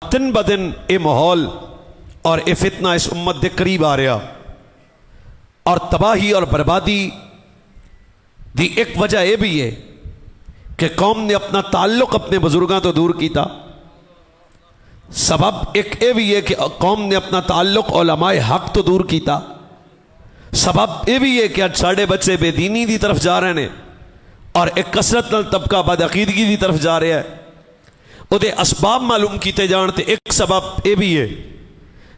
दिन ब दिन ये माहौल और ये फितना इस उम्मत के करीब आ रहा और तबाही और बर्बादी दी एक वजह यह भी है कि कौम ने अपना ताल्लुक अपने बुजुर्गों तो दूर किया। सबब एक ये भी है कि कौम ने अपना ताल्लुक उलमाए हक तो दूर किया। सबब यह भी है कि आज साढ़े बच्चे बेदीनी की तरफ जा रहे हैं और एक कसरत नाल तबका बदअकीदगी की तरफ जा रहा है। उहदे असबाब मालूम किए जान ते एक सबब यह भी है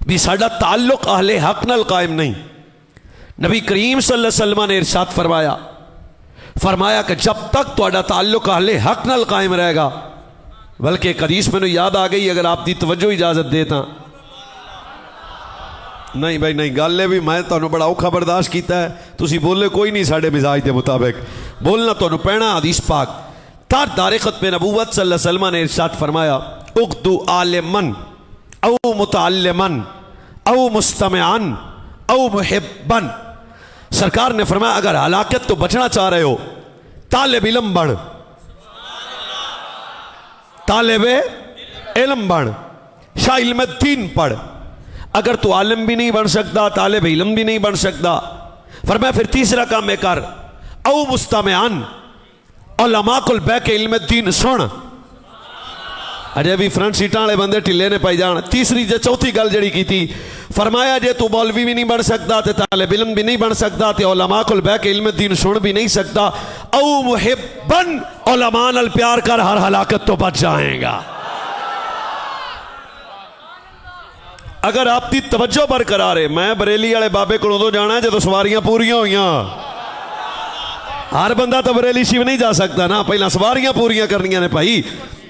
भी साडा ताल्लुक अहले हक नाल कायम नहीं। नबी करीम सल्लल्लाहु अलैहि वसल्लम ने इरशाद फरमाया कि जब तक तुहाडा ताल्लुक अहले हक नाल कायम रहेगा, बल्कि एक हदीस मैनू याद आ गई, अगर आपकी तवज्जो इजाजत दे तां। नहीं भाई नहीं, गल है भी मैं तुहानू बड़ा औखा बर्दाश्त किया है, तुसी बोले कोई नहीं साडे मिजाज के मुताबिक, बोलना तुहानू पैना। हदीस पाक ताजदार खत्मे नबूवत सल्लल्लाहु अलैहि वसल्लम ने इरशाद फरमाया, उक़्दु आलिमन औ मुतअल्लिमन औ मुस्तमिअन औ मुहिब्बन। सरकार ने फरमाया अगर हलाकत तो बचना चाह रहे हो, तालिब इल्म बन, तालिब इल्म बन, शाह इल्म दीन पढ़। अगर तू आलिम भी नहीं बन सकता, तालिब इल्म भी नहीं बन सकता, फरमाया फिर तीसरा काम कर, औ मुस्तमिअन, उलमा कोल बह के इल्म दीन सुन। अजय भी फ्रंट सीटां वाले बंदे ढिले ने पाई जान। तीसरी जो चौथी गल जड़ी की थी, फरमाया जे तू मौलवी भी नहीं बन सकता, ते तालिब इल्म भी नहीं बन सकता, ते उलमा कोल बह के इल्म दीन सुन भी नहीं सकता, औ मुहिब्बन, उलमा नाल प्यार कर, हर हलाकत तो बच जाएगा। अगर आपकी तवज्जो बरकरार है, मैं बरेली वाले बाबे को उदों जाना है जो सवारियां पूरियां हुई। हर बंदा तो बरेली शिव नहीं जा सकता ना, पहला सवारियां पूरियां करनियां ने भाई।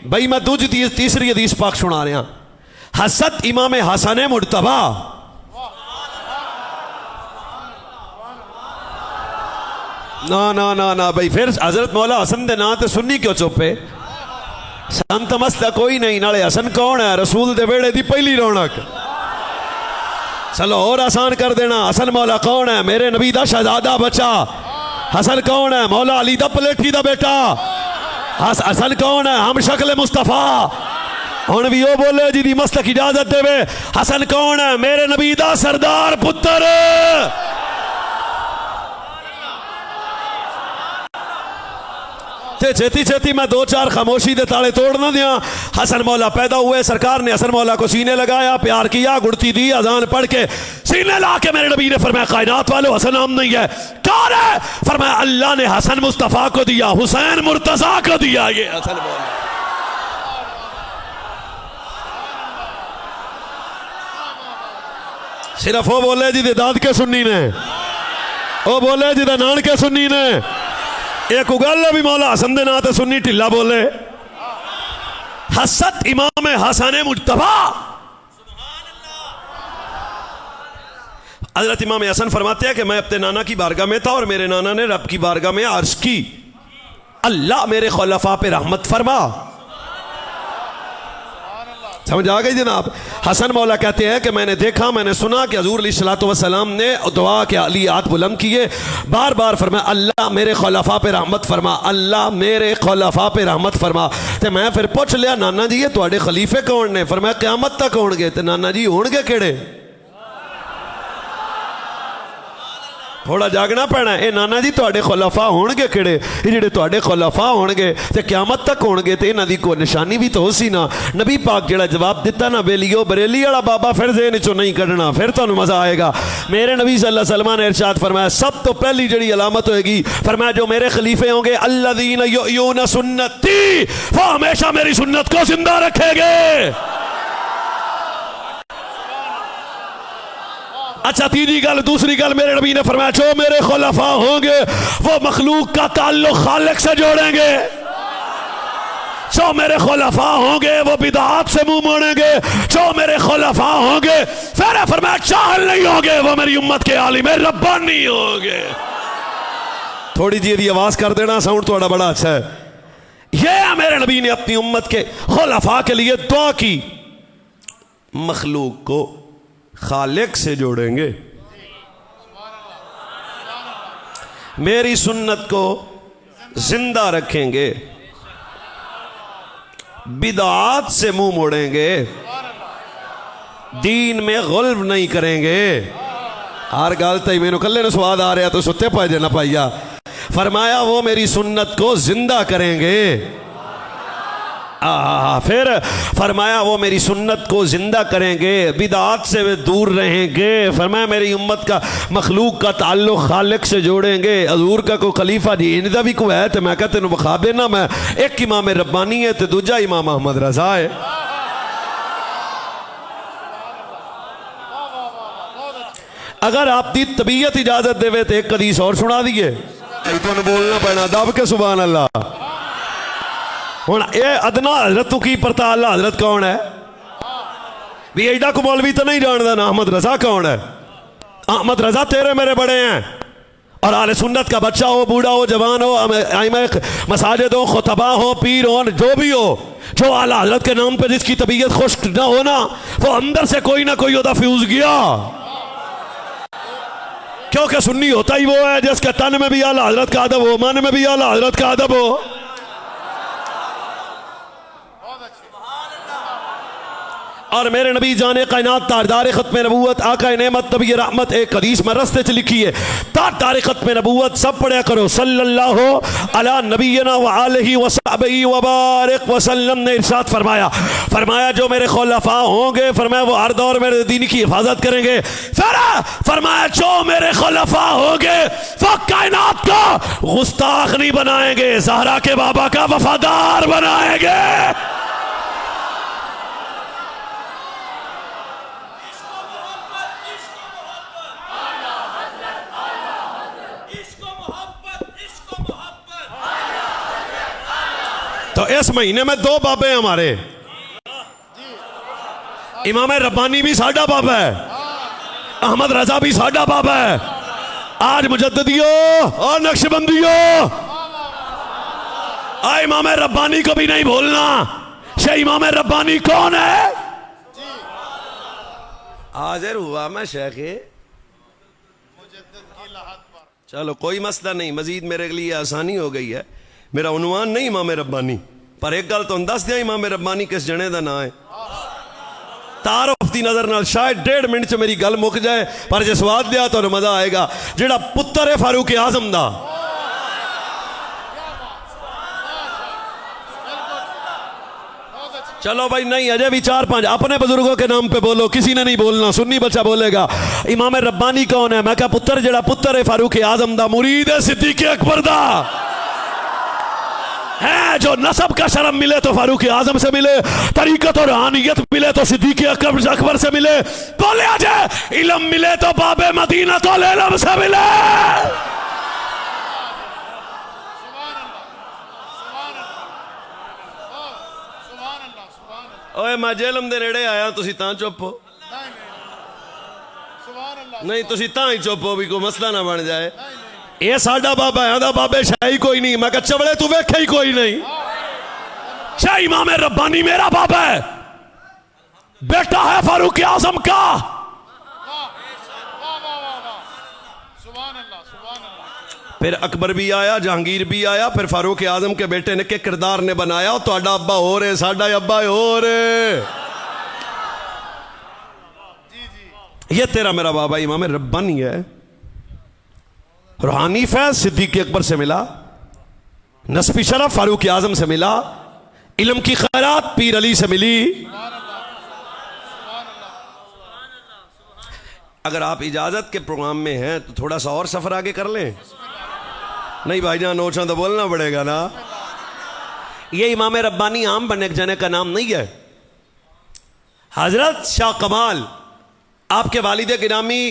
भाई मैं दूसरी तीसरी हदीस पाक सुना रहा। हसत इमाम हसन मुर्तबा, ना ना ना ना भाई, फिर हजरत मौला हसन दे नाम ते सुन्नी क्यों चुपे? संत मसला कोई नहीं, नाले हसन कौन है? रसूल दे वेड़े दी पहली रौनक। चलो और आसान कर देना, हसन मौला कौन है? मेरे नबी दा शहजादा बच्चा। हसन कौन है? मौला अली दा पलेठी दा बेटा। हसन कौन है? हम शक्ल मुस्तफा। हुण भी वो बोले जी मस्तक इजाजत देवे। हसन कौन है? मेरे नबी दा सरदार पुत्र। छेती छेती मैं दो चार खामोशी दे ताले तोड़ ना दिया। हसन मौला पैदा हुए, सरकार ने हसन मौला को सीने लगाया, प्यार किया, गुड़ती दी, अजान पढ़ के सीने ला के मेरे नबी ने फरमाया कायनात वालों हसन नाम नहीं है, कौन है? फरमाया अल्लाह ने हसन मुस्तफा को दिया, हुसैन मुर्तजा को दिया। ये हसन मौला सिर्फ वो बोले जी दाद के सुन्नी ने, वो बोले जी नान के सुन्नी ने। एक उगल भी मौला हसन दे ना तो सुन्नी ढिला बोले। हसत इमाम हसन मुज्तबा। हजरत इमाम हसन फरमाते हैं कि मैं अपने नाना की बारगाह में था और मेरे नाना ने रब की बारगाह में अर्ज की, अल्लाह मेरे खुलफा पे रहमत फरमा। समझ आ गई जनाब? हसन मौला कहते हैं कि मैंने देखा, मैंने सुना कि हजूर अलैहिस्सलातु वस्सलाम ने दुआ के अली हाथ बुलंद किए, बार बार फरमाया अल्लाह मेरे खुलफा पे रहमत फरमा, अल्लाह मेरे खुलफा पे रहमत फरमा। तो मैं फिर पूछ लिया नाना जी ये तुहाडे खलीफे कौन ने? फरमाया क़यामत तक होणगे। ते नाना जी होणगे केड़े? थोड़ा जागना पैना है। नाना जी तुहाडे खुलफा होणगे केड़े? ये जिहड़े तुहाडे खुलफा होणगे ते क़यामत तक होणगे ते इन्हां दी कोई निशानी भी तो हो सी ना। नबी पाक जिहड़ा जवाब दिता ना, बेलियो बरेली वाला बाबा फिर ज़हन चों नहीं कढ़ना, फिर तुहानूं मज़ा आएगा। मेरे नबी सल्लल्लाहु अलैहि वसल्लम ने इरशाद फरमाया सब तो पहली जिहड़ी अलामत होएगी, फरमाया जो मेरे खलीफे होंगे अल्लज़ीना युहय्यूना सुन्नती, वो हमेशा मेरी सुन्नत को जिंदा रखेंगे। अच्छा तीसरी गल, दूसरी गल मेरे नबी ने फरमाया जो मेरे खुलफा होंगे वो मखलूक का ताल्लुक खालिक से जोड़ेंगे। जो मेरे खुलफा होंगे वो बिदअत से मुंह मोड़ेंगे। जो मेरे खुलफा होंगे फिर फरमाया जाहिल नहीं होंगे, वो मेरी उम्मत के आलिम रब्बानी होंगे। थोड़ी जी आवाज कर देना, साउंड थोड़ा बड़ा अच्छा है। ये मेरे नबी ने अपनी उम्मत के खुलफा के लिए दुआ की, मखलूक को खालिक से जोड़ेंगे, मेरी सुन्नत को जिंदा रखेंगे, बिदअत से मुंह मोड़ेंगे। दीन में गुल्व नहीं करेंगे। हर गल तो मैनू कल्ले ने स्वाद आ रहा तो सुते पाए जे ना पाइया। फरमाया वो मेरी सुन्नत को जिंदा करेंगे। फिर फरमाया वो मेरी सुन्नत को जिंदा करेंगे, बिदात से वे दूर रहेंगे। फरमाया मेरी उम्मत का मखलूक का ताल्लुक खालिक से जोड़ेंगे। हजूर का कोई खलीफा जी इनका भी कोई है तो मैं कहते तेन विखा देना, मैं एक इमाम रब्बानी है तो दूजा इमाम अहमद रजा है। अगर आपकी तबीयत इजाजत देवे तो एक हदीस और सुना दिए, तुम बोलना पैना दब के सुभान अल्लाह। हुण ये अदना हजरत की पता अल्लाह हजरत कौन है भी? एडा को मौलवी तो नहीं जानता ना अहमद रजा कौन है? अहमद रजा तेरे मेरे बड़े हैं और आले सुन्नत का बच्चा हो, बूढ़ा हो, जवान हो, मसाजिद हो, खुतबा हो, पीर हो, जो भी हो, जो आला हजरत के नाम पे जिसकी तबीयत खुश्क ना हो ना, वो अंदर से कोई ना कोई होता फ्यूज गया। क्योंकि सुन्नी होता ही वो है जिसके तन में भी आला हजरत का अदब हो, मन में भी आला हजरत का अदब हो। और मेरे नबी जाने कायनात ताजदार खत्म नबूवत आका नेमत नबी रहमत एक हदीस में रस्ते च लिखी है, ताजदार खत्म नबूवत सब पढ़ा करो, सल्लल्लाहु अला नबीना व आलिहि व सहबिही व बारिक व सल्लम ने इरशाद फरमाया, फरमाया जो मेरे खुलफा होंगे, फरमाया वो हर दौर मेरे दीन की हिफाजत करेंगे। फरमाया जो मेरे खुलफा होंगे वो कायनात का गुस्ताख नहीं बनाएंगे, ज़हरा के बाबा का वफादार बनाएंगे। तो इस महीने में दो बाबे हमारे, इमाम रब्बानी भी साडा बाबा है, अहमद रजा भी साडा बाबा है। आज मुजद्दिदियो और नक्शबंदियो, इमाम रब्बानी को भी नहीं भूलना। शेख इमाम रब्बानी कौन है? हाजिर हुआ मैं शेख, चलो कोई मसला नहीं, मजीद मेरे लिए आसानी हो गई है। मेरा उन्वान नहीं इमाम रब्बानी, पर एक गल तो दस दिया इमाम रब्बानी किस जने का नाम है। तारुफ की नजर नाल शायद 1.5 मिनट च मेरी गल मुक जाए, पर जो स्वाद लिया तो मजा आएगा। जेड़ा पुत्र है फारूक आजम दा, चलो भाई नहीं अजय भी 4-5 अपने बुजुर्गों के नाम पे बोलो, किसी ने नहीं बोलना, सुन्नी बच्चा बोलेगा। इमाम रब्बानी कौन है? मैं क्या पुत्र, जेड़ा पुत्र है फारूक आजम दा, मुरीद है सिद्दीक अकबर दा है। जो नसब का शर्म मिले तो फारूक आजम से मिले, तरीकत और रूहानियत मिले तो सिद्दीक अकबर से मिले, बोले अजय इल्म मिले तो बाबे मदीना तो इल्म से मिले। ओए मैं जेलम दे नेड़े आया, तुसी तां चुप हो? नहीं तुसी तां ही चुप हो भी कोई मसला ना बन जाए। ये साडा बाबा है, आदा बाबे शाही कोई नहीं। मैं कहा चवड़े तू वेखे ही कोई नहीं। शाही इमाम रब्बानी मेरा बाबा है, बेटा है फारूक आजम का। फिर अकबर भी आया, जहांगीर भी आया, फिर फारूक आजम के बेटे ने के किरदार ने बनाया, तो आडा अब्बा हो रे, साडा अब्बा हो रे। ये तेरा मेरा बाबा इमाम रब्बानी है। रूहानी फैज़ सिद्दीक अकबर से मिला, नस्बी शरफ फारूक आजम से मिला, इल्म की खैरात पीर अली से मिली। अगर आप इजाजत के प्रोग्राम में हैं तो थोड़ा सा और सफर आगे कर लें। नहीं भाईजान नोचा तो बोलना पड़ेगा ना। ये इमाम रब्बानी आम बनने जाने का नाम नहीं है। हजरत शाह कमाल आपके वालिद गिरामी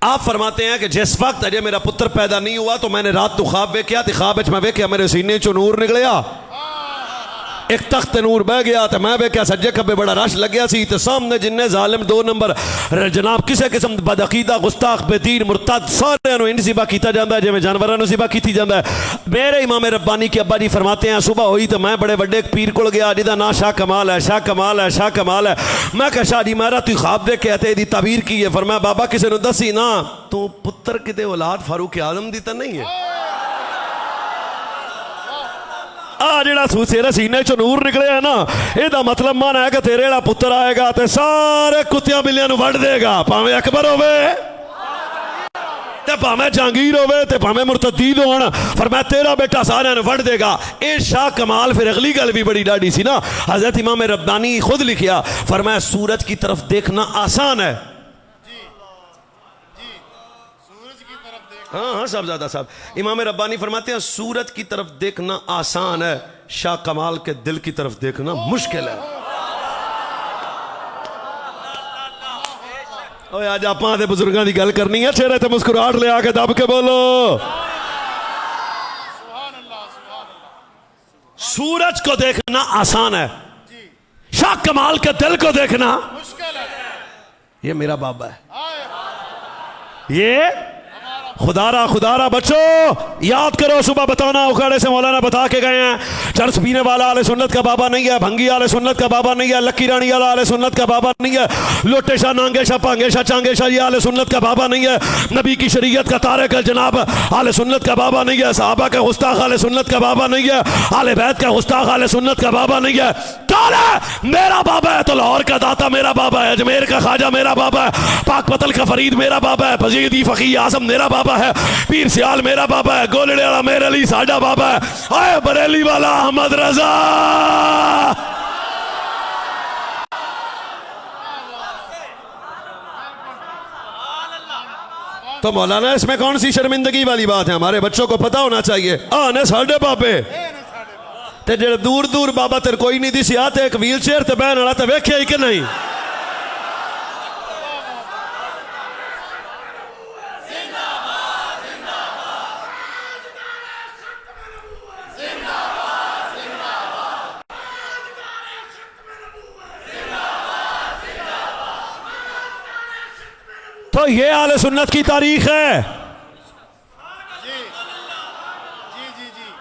आप फरमाते हैं कि जिस वक्त अजय मेरा पुत्र पैदा नहीं हुआ तो मैंने रात तो ख्वाब वेख्या, तो ख्वाब मैं वेख्या मेरे सीने चो नूर निकलिया, एक तख्त नूर बह गया, तो मैं वेख्या सज्जे खब्बे बड़ा रश लग गया सी, तो सामने जिन्ने जालिम 2 नंबर जनाब किसी किस्म बदअकीदा गुस्ताख बेदीन मुरतद सारे इंज सिबा किया जाता है जिवें जानवरों सिबा की जाता है। मेरे इमाम रब्बानी के अब्बा जी फरमाते हैं सुबह हुई तो मैं बड़े बड़े पीर को गया जिदा ना शाह कमाल है, शाह कमाल है, शाह कमाल है। मैं कहा शाह जी मेरा तू ख्वाब देखे दी ताबीर की है। फरमाया बाबा किसी ने दसी ना तू पुत्र किते औलाद फारूक आजम दी तो नहीं है। आ जेड़ा तेरे सीने चो नूर निकले है ना, ਇਹਦਾ मतलब मन है कि तेरे जेड़ा पुत्र आएगा तो सारे कुत्तियां बिल्लियां नूं वड़ देगा, भावें अकबर होवे ते भावें जहांगीर होवे ते भावें मुर्तदीद होण, फरमाया तेरा बेटा सारे नूं वड़ देगा। ये शाह कमाल फिर अगली गल भी बड़ी डाढ़ी सी ना, हजरत इमाम रब्बानी खुद लिखिया, फरमाया सूरज की तरफ देखना आसान है। हाँ हाँ साहबजादा साहब, इमाम रब्बानी फरमाते हैं सूरज की तरफ देखना आसान है, शाह कमाल के दिल की तरफ देखना मुश्किल है। ओए आज आप बुजुर्गों की गल करनी है, चेहरे ते मुस्कुराहट ले आके दब के बोलो। सूरज को देखना आसान है, शाह कमाल के दिल को देखना मुश्किल है। ये मेरा बाबा है, ये खुदारा बच्चों याद करो, सुबह बताना उखाड़े से मौलाना बता के गए हैं, चर्च पीने वाला आले सुन्नत का बाबा नहीं है, भंगी आले सुन्नत का बाबा नहीं है, लक्की रानी वाला आले सुन्नत का बाबा नहीं है, लोटे शाह नांगे शाह पांगे शाह चांगे शाह ये आले सुन्नत का बाबा नहीं है, नबी की शरीयत का तारिक जनाब आले सुन्नत का बाबा नहीं है, सहाबा का गुस्ताख आले सुन्नत का बाबा नहीं है, आले बैत का गुस्ताख आले सुन्नत का बाबा नहीं है। कौन है? मेरा बाबा है। तो लाहौर का दाता मेरा बाबा है, अजमेर का ख्वाजा मेरा बाबा है, पाक पतल का फरीद मेरा बाबा है, बजीदी फकीर आजम मेरा बाबा है, पीर सियाल मेरा बाबा है, गोलड़े वाला मेरे अली साडा बाबा है, आए बरेली वाला अहमद रजा। तो मौलाना इसमें कौन सी शर्मिंदगी वाली बात है? हमारे बच्चों को पता होना चाहिए आने साडे बाबे ते जेड़े दूर दूर बाबा तेरे कोई नहीं दिसी आते एक व्हील चेयर ते बहन वाला ते वेख्या ही कि नहीं? तो ये आले सुन्नत की तारीख है,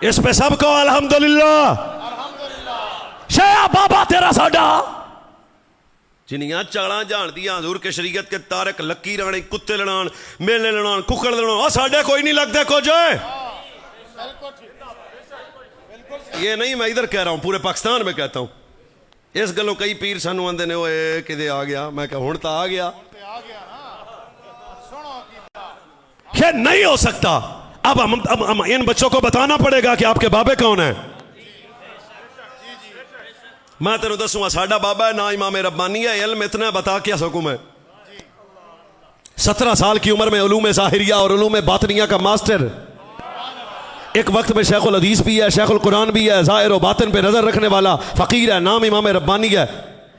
इस पे सबको अल्हम्दुलिल्लाह। शाह बाबा तेरा साडा जिनिया चाला जान दिया हजूर के शरीयत के तारक लक्की राणी कुत्ते लड़ान मेले लड़ान कुकड़ लड़ान साडे कोई नहीं लगता कुछ। ये नहीं मैं इधर कह रहा हूं, पूरे पाकिस्तान में कहता हूं। इस गलों कई पीर सानू आंदे ने ओए किदे आ गया, मैं कहा हुण तां आ गया। ये नहीं हो सकता। अब हम इन बच्चों को बताना पड़ेगा कि आपके बाबे कौन है। मैं तेरे दसूंगा साडा बाबा है ना इमाम रब्बानी है, इल्म इतना बता क्या सकूं मैं। 17 साल की उम्र में उलूम ज़ाहिरिया और उलूम बातनिया का मास्टर, एक वक्त में शेखुल हदीस भी है, शेखुल कुरान भी है, ज़ाहिर और बातिन पे नजर रखने वाला फकीर है, नाम इमाम रब्बानी है।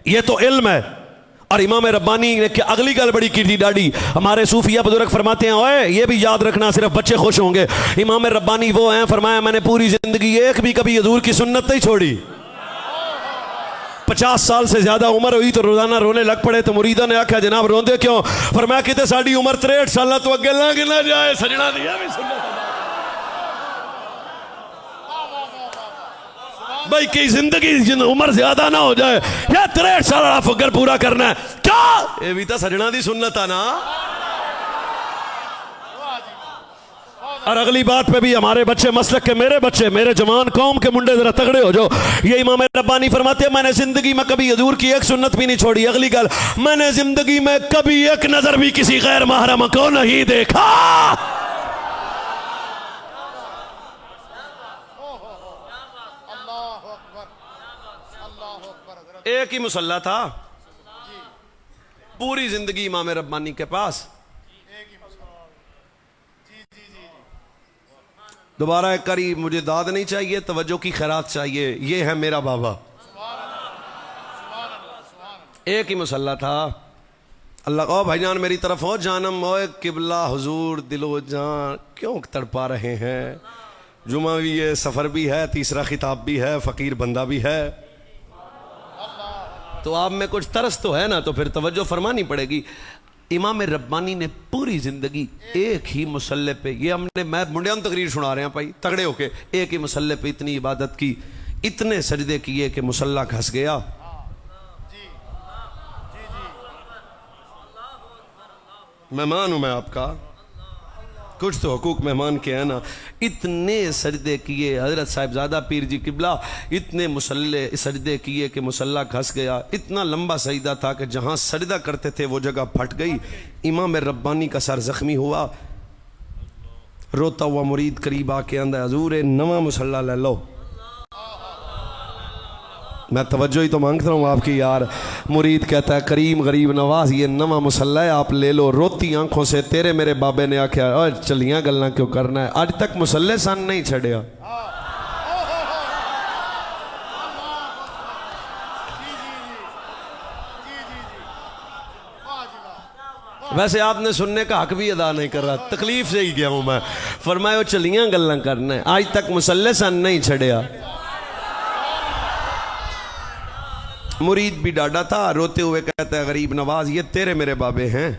ये तो इल्म है। और इमाम रब्बानी ने अगली गल बड़ी की थी डाडी, हमारे सूफिया बुजुर्ग फरमाते हैं ओए ये भी याद रखना सिर्फ बच्चे खुश होंगे। इमाम रब्बानी वो हैं, फरमाया मैंने पूरी जिंदगी एक भी कभी हजूर की सुन्नत नहीं छोड़ी। 50 साल से ज्यादा उम्र हुई तो रोजाना रोने लग पड़े। तो मुरीदा ने आख्या जनाब रोंदे क्यों? फरमाया किते साडी उम्र 63 साल तो अगे लंघ ना जाए, सजना दिया भी सुन्नत भाई की जिंदगी उम्र ज्यादा ना हो जाए, या 63 साल वाला फकर पूरा करना है क्या? ये भी तो सजना दी सुन्नत है ना। और अगली बात पे भी हमारे बच्चे मसलक के, मेरे बच्चे, मेरे जवान कौम के मुंडे जरा तगड़े हो जाओ। ये इमाम रब्बानी फरमाते हैं मैंने जिंदगी में कभी हजूर की एक सुन्नत भी नहीं छोड़ी। अगली गल, मैंने जिंदगी में कभी एक नजर भी किसी गैर महरम को नहीं देखा। एक ही मुसल्ला था पूरी जिंदगी इमाम रब्बानी के पास। दोबारा एक करी, मुझे दाद नहीं चाहिए, तवज्जो की खैरात चाहिए। ये है मेरा बाबा। एक ही मुसल्ला था। अल्लाह ओ भाईजान मेरी तरफ हो जानम ओए किबला हुजूर दिलो जान क्यों तड़पा रहे हैं। जुमा भी है, सफर भी है, तीसरा खिताब भी है, फकीर बंदा भी है। तो आप में कुछ तरस तो है ना, तो फिर तवज्जो फरमानी पड़ेगी। इमाम रब्बानी ने पूरी जिंदगी एक ही मुसल्ले पे, ये हमने मैं मुंडिया तकरीर सुना रहे हैं भाई तगड़े होके, एक ही मुसल्ले पे इतनी इबादत की, इतने सजदे किए कि मुसल्ला घस गया। मेहमान हूं मैं आपका, कुछ तो हुकूक मेहमान के हैं ना। इतने सजदे किए हज़रत साहिबजादा पीर जी किबला, इतने मुसल्ले सजदे किए कि मुसल्ला घस गया। इतना लंबा सजदा था कि जहाँ सजदा करते थे वो जगह फट गई। इमाम रब्बानी का सर ज़ख्मी हुआ। रोता हुआ मुरीद करीब आके आंदा, हजूर नवा मुसल्ला ले लो। मैं तवज्जो ही तो मांगता हूँ आपकी यार। मुरीद कहता है करीम गरीब नवाज ये नवा मुसल्ला है, आप ले लो। रोती आंखों से तेरे मेरे बाबे ने आख्या और चलियाँ गल्लां क्यों करना है, अज तक मुसल्ले सन नहीं छड़िया। वैसे आपने सुनने का हक भी अदा नहीं कर रहा, तकलीफ से ही गया हूँ मैं। फरमाया चलियाँ गल्लां करना है, आज तक मुसल्ले सन नहीं छड़िया। मुरीद भी डाटा था, रोते हुए कहता है गरीब नवाज ये तेरे मेरे बाबे हैं।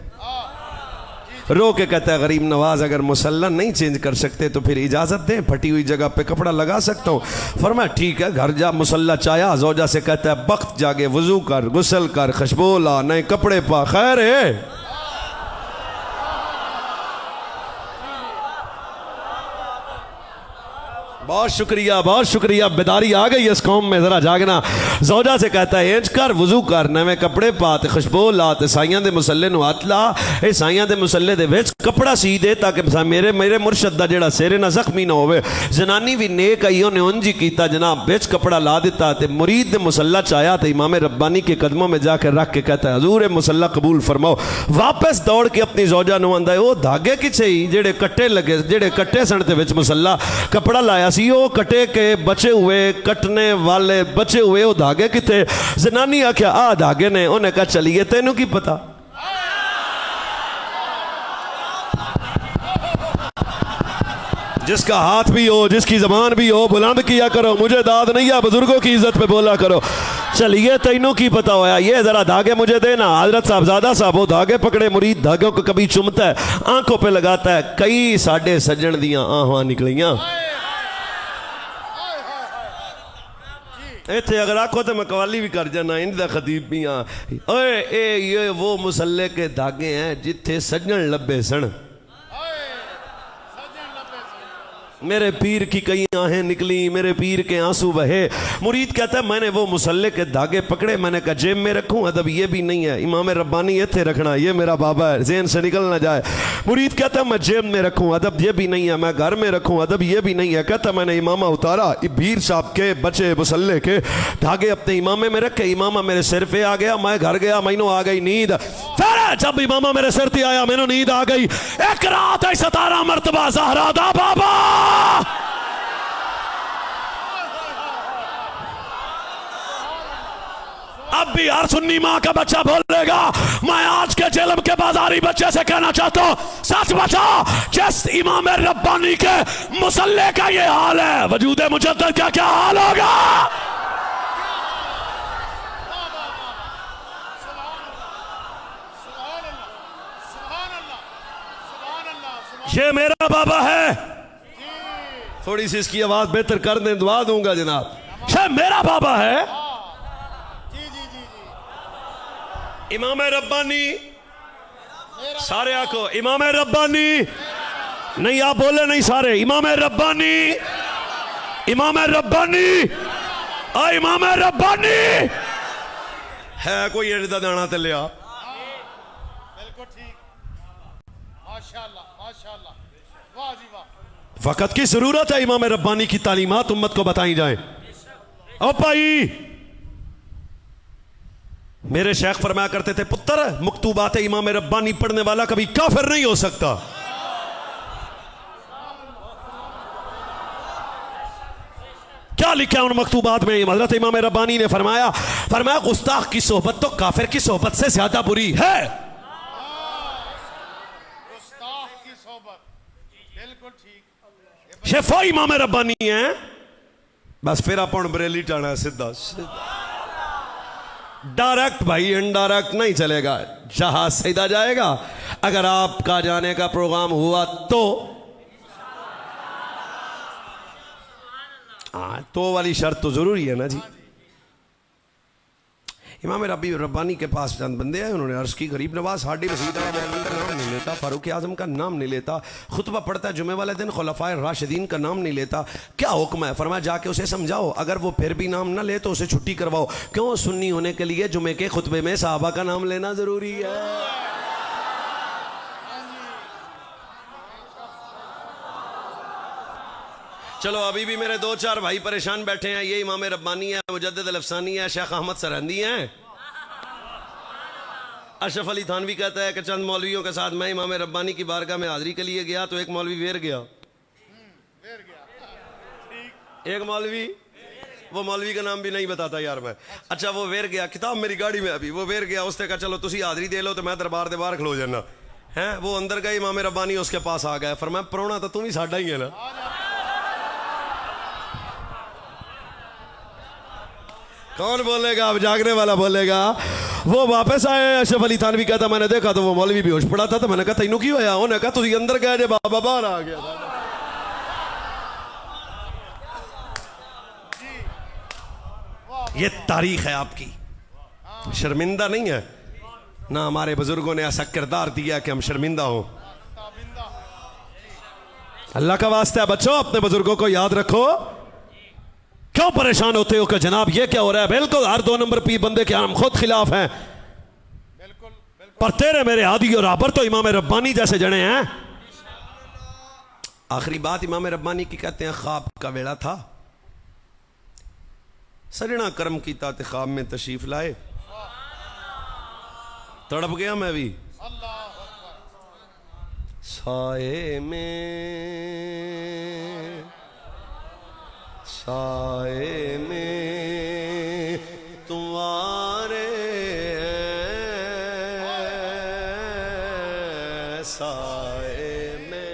रो के कहता है गरीब नवाज अगर मुसल्ला नहीं चेंज कर सकते तो फिर इजाजत दें, फटी हुई जगह पे कपड़ा लगा सकता हूँ। फरमाया ठीक है, घर जा। मुसल्ला चाया, जोजा से कहता है वक्त जागे वजू कर, गुसल कर, खुशबू ला, नए कपड़े पा, खैर है। बहुत शुक्रिया, बेदारी आ गई इस कौम में, जरा जागना। जोजा से कहता है इंज कर, वजू कर, नवे कपड़े पा, ते खुशबू ला, ते साइयां दे मुसल्ले नु हथ ला। ए साइयां दे मुसल्ले दे विच कपड़ा सी दे ताकि मेरे मेरे मुर्शद दा जेड़ा सिर ना जख्मी ना होवे। जनानी भी नेक आई, उन्हें उंज ही कीता जनाब, विच कपड़ा ला दिता ते मुरीद दे मुसल्ला चाया ते इमाम रब्बानी के कदमों में जाकर रख के कहता है हजूर मुसल्ला कबूल फरमाओ। वापस दौड़ के अपनी जोजा नु आंदा है ओ धागे किछे ही जेड़े कट्टे लगे, जेड़े कट्टे सन ते विच मुसल्ला कपड़ा लाया वो कटे के बचे हुए, कटने वाले बचे हुए वो धागे किथे। जनानी आख्या आ धागे ने। उन्हें कहा चलिए तेनू की पता। जिसका हाथ भी हो, जिसकी जबान भी हो, बुलंद किया करो, मुझे दाद नहीं है, बुजुर्गों की इज्जत पे बोला करो। चलिए तेनू की पता होया, ये जरा धागे मुझे देना। हजरत साहबजादा साहब वो धागे पकड़े, मुरीद धागों को कभी चुमता है, आंखों पे लगाता है। कई साडे सज्जन दियां आहां निकलियां। इतने अगर आखो तो मैं कवाली भी कर जाना, इनका खतीब भी हाँ। ओए ये वो मुसल्ले के धागे हैं जिथे सज्जन लब्बे सन। मेरे पीर की कई आहें निकली, मेरे पीर के आंसू बहे। मुरीद कहता है मैंने वो मुसल्ले के धागे पकड़े, मैंने कहा जेब में रखूं, अदब ये भी नहीं है। इमाम रब्बानी इत्थे रखना, ये मेरा बाबा है, ज़हन से निकल ना जाए। मुरीद कहता है मैं जेब में रखूं, अदब ये भी नहीं है। मैं घर में रखूं, अदब ये भी नहीं है। कहता मैंने इमामा उतारा, भीर साहब के बचे मुसल्ले के धागे अपने इमामे में रखे। इमामा मेरे सिर पे आ गया, मैं घर गया, मैनू आ गई नींद। फिर जब इमामा मेरे सिर पे आया मैनू नींद आ गई। एक रात है 17 मरतबा ज़हरा दा बाबा। अब भी हर सुन्नी मां का बच्चा बोलेगा मैं आज के जेलम के बाजारी बच्चे से कहना चाहता हूं सच बचा। जिस इमाम रब्बानी के मुसल्ले का ये हाल है, वजूद मुजद्दद का क्या हाल होगा। ये मेरा बाबा है। थोड़ी सी इसकी आवाज बेहतर कर दें, दुआ दूंगा जनाब। ये मेरा बाबा है। इमाम रब्बानी, सारे आको इमाम रब्बानी नहीं, आप बोले नहीं सारे। इमाम रब्बानी, इमाम रब्बानी, इमाम रब्बानी है। कोई एड़ा दाना ते लिया। बिल्कुल ठीक, माशाअल्लाह माशाअल्लाह, वाह जी वाह। वक्त की जरूरत है इमाम रब्बानी की तालीमात उम्मत को बताई जाए। ओ भाई मेरे शेख फरमाया करते थे पुत्र मकतूबात इमाम रब्बानी पढ़ने वाला कभी काफिर नहीं हो सकता। क्या लिखा उन मकतूबात में? हजरत इमाम रब्बानी ने फरमाया गुस्ताख की सोहबत तो काफिर की सोहबत से ज्यादा बुरी है। गुस्ताख की सोहबत, बिल्कुल ठीक। शेफा इमाम रब्बानी है। बस फिर अपन बरेली टाना सीधा डायरेक्ट भाई, इनडायरेक्ट नहीं चलेगा। जहाज सीधा जाएगा। अगर आपका जाने का प्रोग्राम हुआ तो हाँ, तो वाली शर्त तो जरूरी है ना जी। इमाम रब्बानी के पास चंद बंदे आए, उन्होंने अर्ज़ की गरीब नवाज हाडी रशीद का नाम नहीं लेता, फारूक आज़म का नाम नहीं लेता, खुतबा पढ़ता है जुमे वाले दिन, खुलफाए राशिदीन का नाम नहीं लेता, क्या हुक्म है? फरमाया जाके उसे समझाओ, अगर वो फिर भी नाम ना ले तो उसे छुट्टी करवाओ। क्यों? सुन्नी होने के लिए जुमे के खुतबे में सहाबा का नाम लेना ज़रूरी है। चलो अभी भी मेरे दो चार भाई परेशान बैठे हैं, ये इमाम रब्बानी है, मुजद्दिद अल-अफ़सानी है, शेख अहमद सरहंदी हैं। अशरफ अली थानवी कहता है कि चंद मौलवियों के साथ मैं इमाम रब्बानी की बारगाह में हाज़री के लिए गया तो एक मौलवी वेर गया। एक मौलवी, वो मौलवी का नाम भी नहीं बताता यार मैं। अच्छा वो वेर गया, किताब मेरी गाड़ी में अभी, वो वेर गया, उसने कहा चलो तुसी हाज़री दे लो तो मैं दरबार दे बाहर खलो जाना है। वो अंदर गए, इमाम रब्बानी उसके पास आ गया, फरमाया परोना तो तुम ही साडा ही है ना। कौन बोलेगा? अब जागने वाला बोलेगा। वो वापस आए, अशरफ अली थानवी कहता मैंने देखा तो वो मौलवी बेहोश पड़ा था, तो मैंने कहा तैनू की होया? उन्हें कहा तुसी अंदर गए जे बाबा बाहर आ गया। ये तारीख है आपकी, शर्मिंदा नहीं है ना। हमारे बुजुर्गों ने ऐसा किरदार दिया कि हम शर्मिंदा हो। अल्लाह का वास्ता है बच्चों, अपने बुजुर्गों को याद रखो। क्यों परेशान होते हो कि जनाब ये क्या हो रहा है? बिल्कुल हर 2 नंबर पी बंदे के हम खुद खिलाफ हैं। पर तेरे मेरे आदि और आबर तो इमाम रब्बानी जैसे जने हैं। आखिरी बात इमाम रब्बानी की कहते हैं, ख्वाब का वेला था, सजना कर्म कीता ते ख्वाब में तशरीफ लाए, तड़प गया मैं भी साए में, साए में तुम्हारे साए में,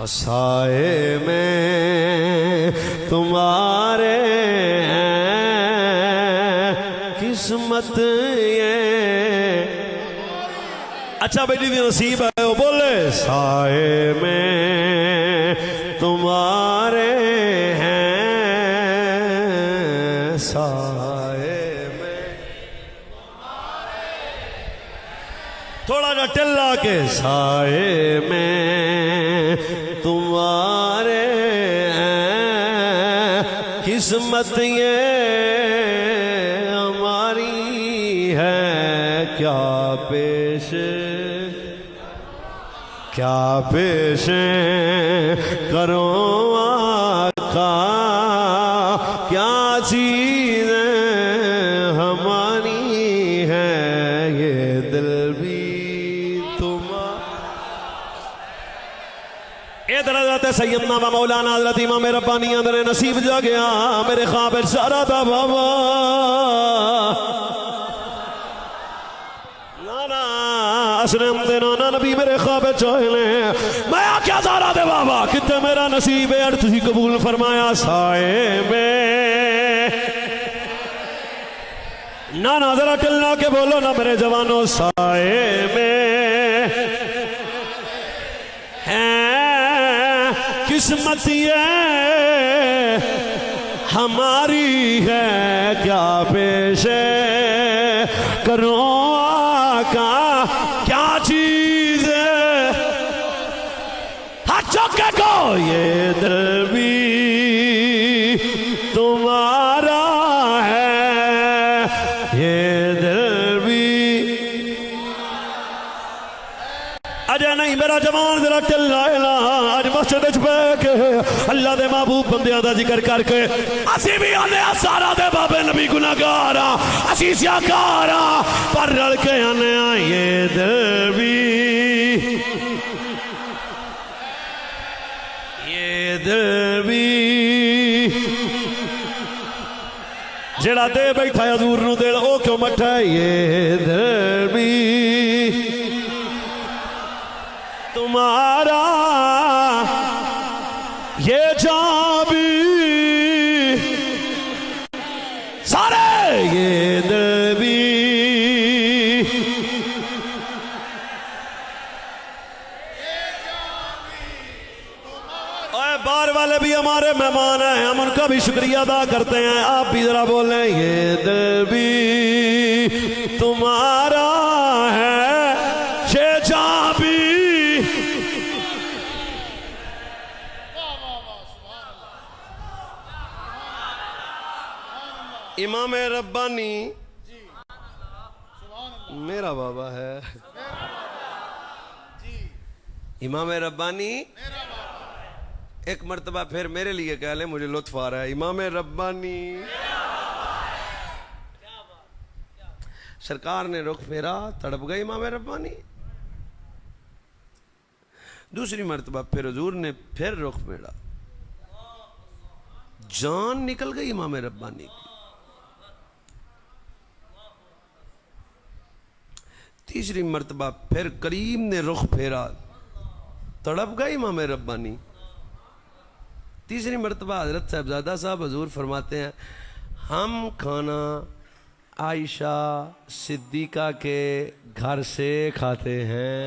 साए में तुम्हारे किस्मत ये। अच्छा बेटी दी नसीब है वो बोले साए में तुम्हारे हैं, साए में थोड़ा सा टिल्ला के साए में तुम्हारे हैं, किस्मत ये हमारी है, क्या पेश क्या पेश करो आका, क्या चीज हमारी है, ये दिल भी तुम्हारा। इधर हज़रत सैयदना व मौलाना हज़रत इमाम रब्बानी अंदर नसीब जा गया, मेरे ख्वाब सारा था बाबा नबी मेरे ख्वाब चोले, मैं क्या सारा दे बाबा कितने मेरा नसीब है, तुसी कबूल फरमाया साए में। ना ना जरा टिलना के बोलो ना मेरे जवानों, साए में है किस्मत ये हमारी है, क्या पेश करो आका, क्या चीज हाथ चौके को, ये दिल भी तुम्हारा है, ये दिल भी। अजय नहीं मेरा जवान जरा चल लाएला, आज मस्जिद के अल्लाह दे महबूब बंदियां दा जिक्र करके असी भी आने सारा दे बाबे नबी गुनाहगार असी सियाकार पर रल के आने ये दिल भी, ये दिल भी जेड़ा दे बैठा हजूर नूं दिल ओ क्यों मठा, ये दिल भी तुम्हारा, ये चाबी सारे ये दिल भी। ओए बार वाले भी हमारे मेहमान हैं, हम उनका भी शुक्रिया अदा करते हैं। आप भी जरा बोलें, ये दिल भी तुम्हारा है, शेजा भी। इमाम रब्बानी मेरा बाबा है, इमाम रब्बानी एक मर्तबा फिर मेरे लिए कह ले, मुझे लुत्फ आ रहा है। इमाम रब्बानी सरकार ने रुख फेरा, तड़प गई इमाम रब्बानी। दूसरी मर्तबा फिर हुजूर ने फिर रुख फेरा, जान निकल गई इमाम रब्बानी की। तीसरी मर्तबा फिर करीम ने रुख फेरा, तड़प गई इमाम रब्बानी। तीसरी मर्तबा हजरत साहबजादा साहब हुजूर फरमाते हैं, हम खाना आयशा सिद्दीका के घर से खाते हैं।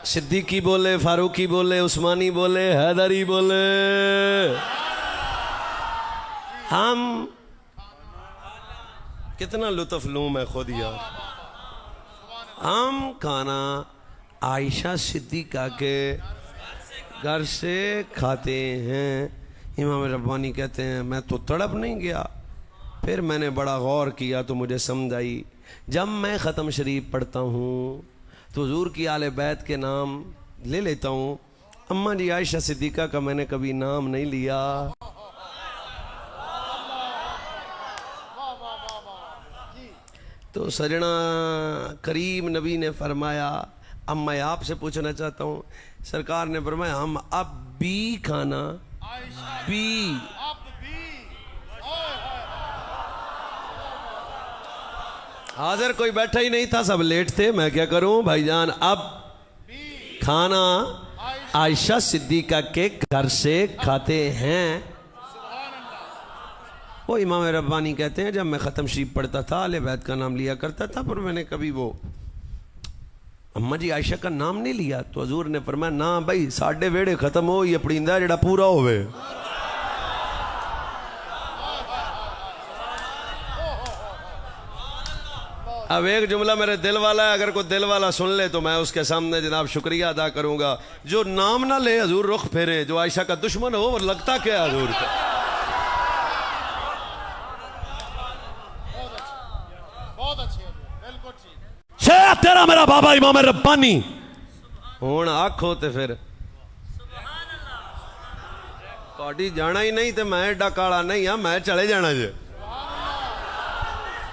सिद्दीकी बोले, फारूकी बोले, उस्मानी बोले, हैदरी बोले, हम कितना लुत्फ लूं मैं खुद यार। हम खाना आयशा सिद्दीका के घर से खाते हैं। इमाम रब्बानी कहते हैं, मैं तो तड़प नहीं गया, फिर मैंने बड़ा गौर किया तो मुझे समझ आई, जब मैं ख़त्म शरीफ पढ़ता हूँ तो हुजूर की आले बैत के नाम ले लेता हूँ। अम्मा जी आयशा सिद्दीका का मैंने कभी नाम नहीं लिया। तो सजना करीम नबी ने फरमाया, अब मैं आपसे पूछना चाहता हूँ। सरकार ने फरमाया, हम अब भी खाना भी। हाजिर कोई बैठा ही नहीं था, सब लेट थे। मैं क्या करूं भाईजान, अब खाना आयशा सिद्दीका के घर से खाते हैं। वो इमाम रब्बानी कहते हैं, जब मैं ख़त्म शरीफ पढ़ता था आले बैत का नाम लिया करता था, पर मैंने कभी वो अम्मा जी आयशा का नाम नहीं लिया। तो हजूर ने फरमाया, ना भाई साढ़े वेड़े खत्म हो, ये पड़ींदा जड़ा पूरा होवे। अब एक जुमला मेरे दिल वाला है, अगर कोई दिल वाला सुन ले तो मैं उसके सामने जनाब शुक्रिया अदा करूंगा। जो नाम ना ले हजूर रुख फेरे, जो आयशा का दुश्मन हो, वो लगता क्या है हजूर का। तेरा मेरा बाबा इमाम रब्बानी हुण आखो ते फिर कौडी जाना ही नहीं, तो मैं एडा काला नहीं हाँ, मैं चले जाना जे।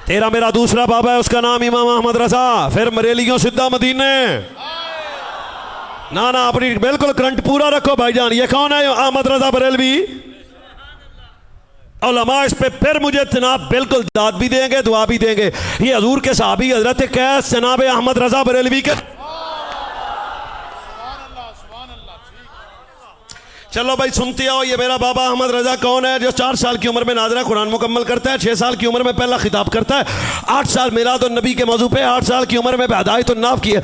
तेरा मेरा दूसरा बाबा है, उसका नाम इमाम अहमद रजा, फिर मरेलियों सिद्धा मदीने। ना ना अपनी बिल्कुल करंट पूरा रखो भाईजान। ये कौन है? अहमद रजा बरेलवी। उलमा इस पे फिर मुझे जनाब बिल्कुल दाद भी देंगे, दुआ भी देंगे। ये हजूर के साहबी हजरत कैस जनाब अहमद रजा बरेलवी के। चलो भाई सुनते आओ, ये मेरा बाबा अहमद रजा कौन है? जो 4 साल की उम्र में नाज़रा कुरान मुकम्मल करता है, 6 साल की उम्र में पहला खिताब करता है, 8 साल मिलाद और नबी के मौजू पे, 8 साल की उम्र में हिदायत और नाफ की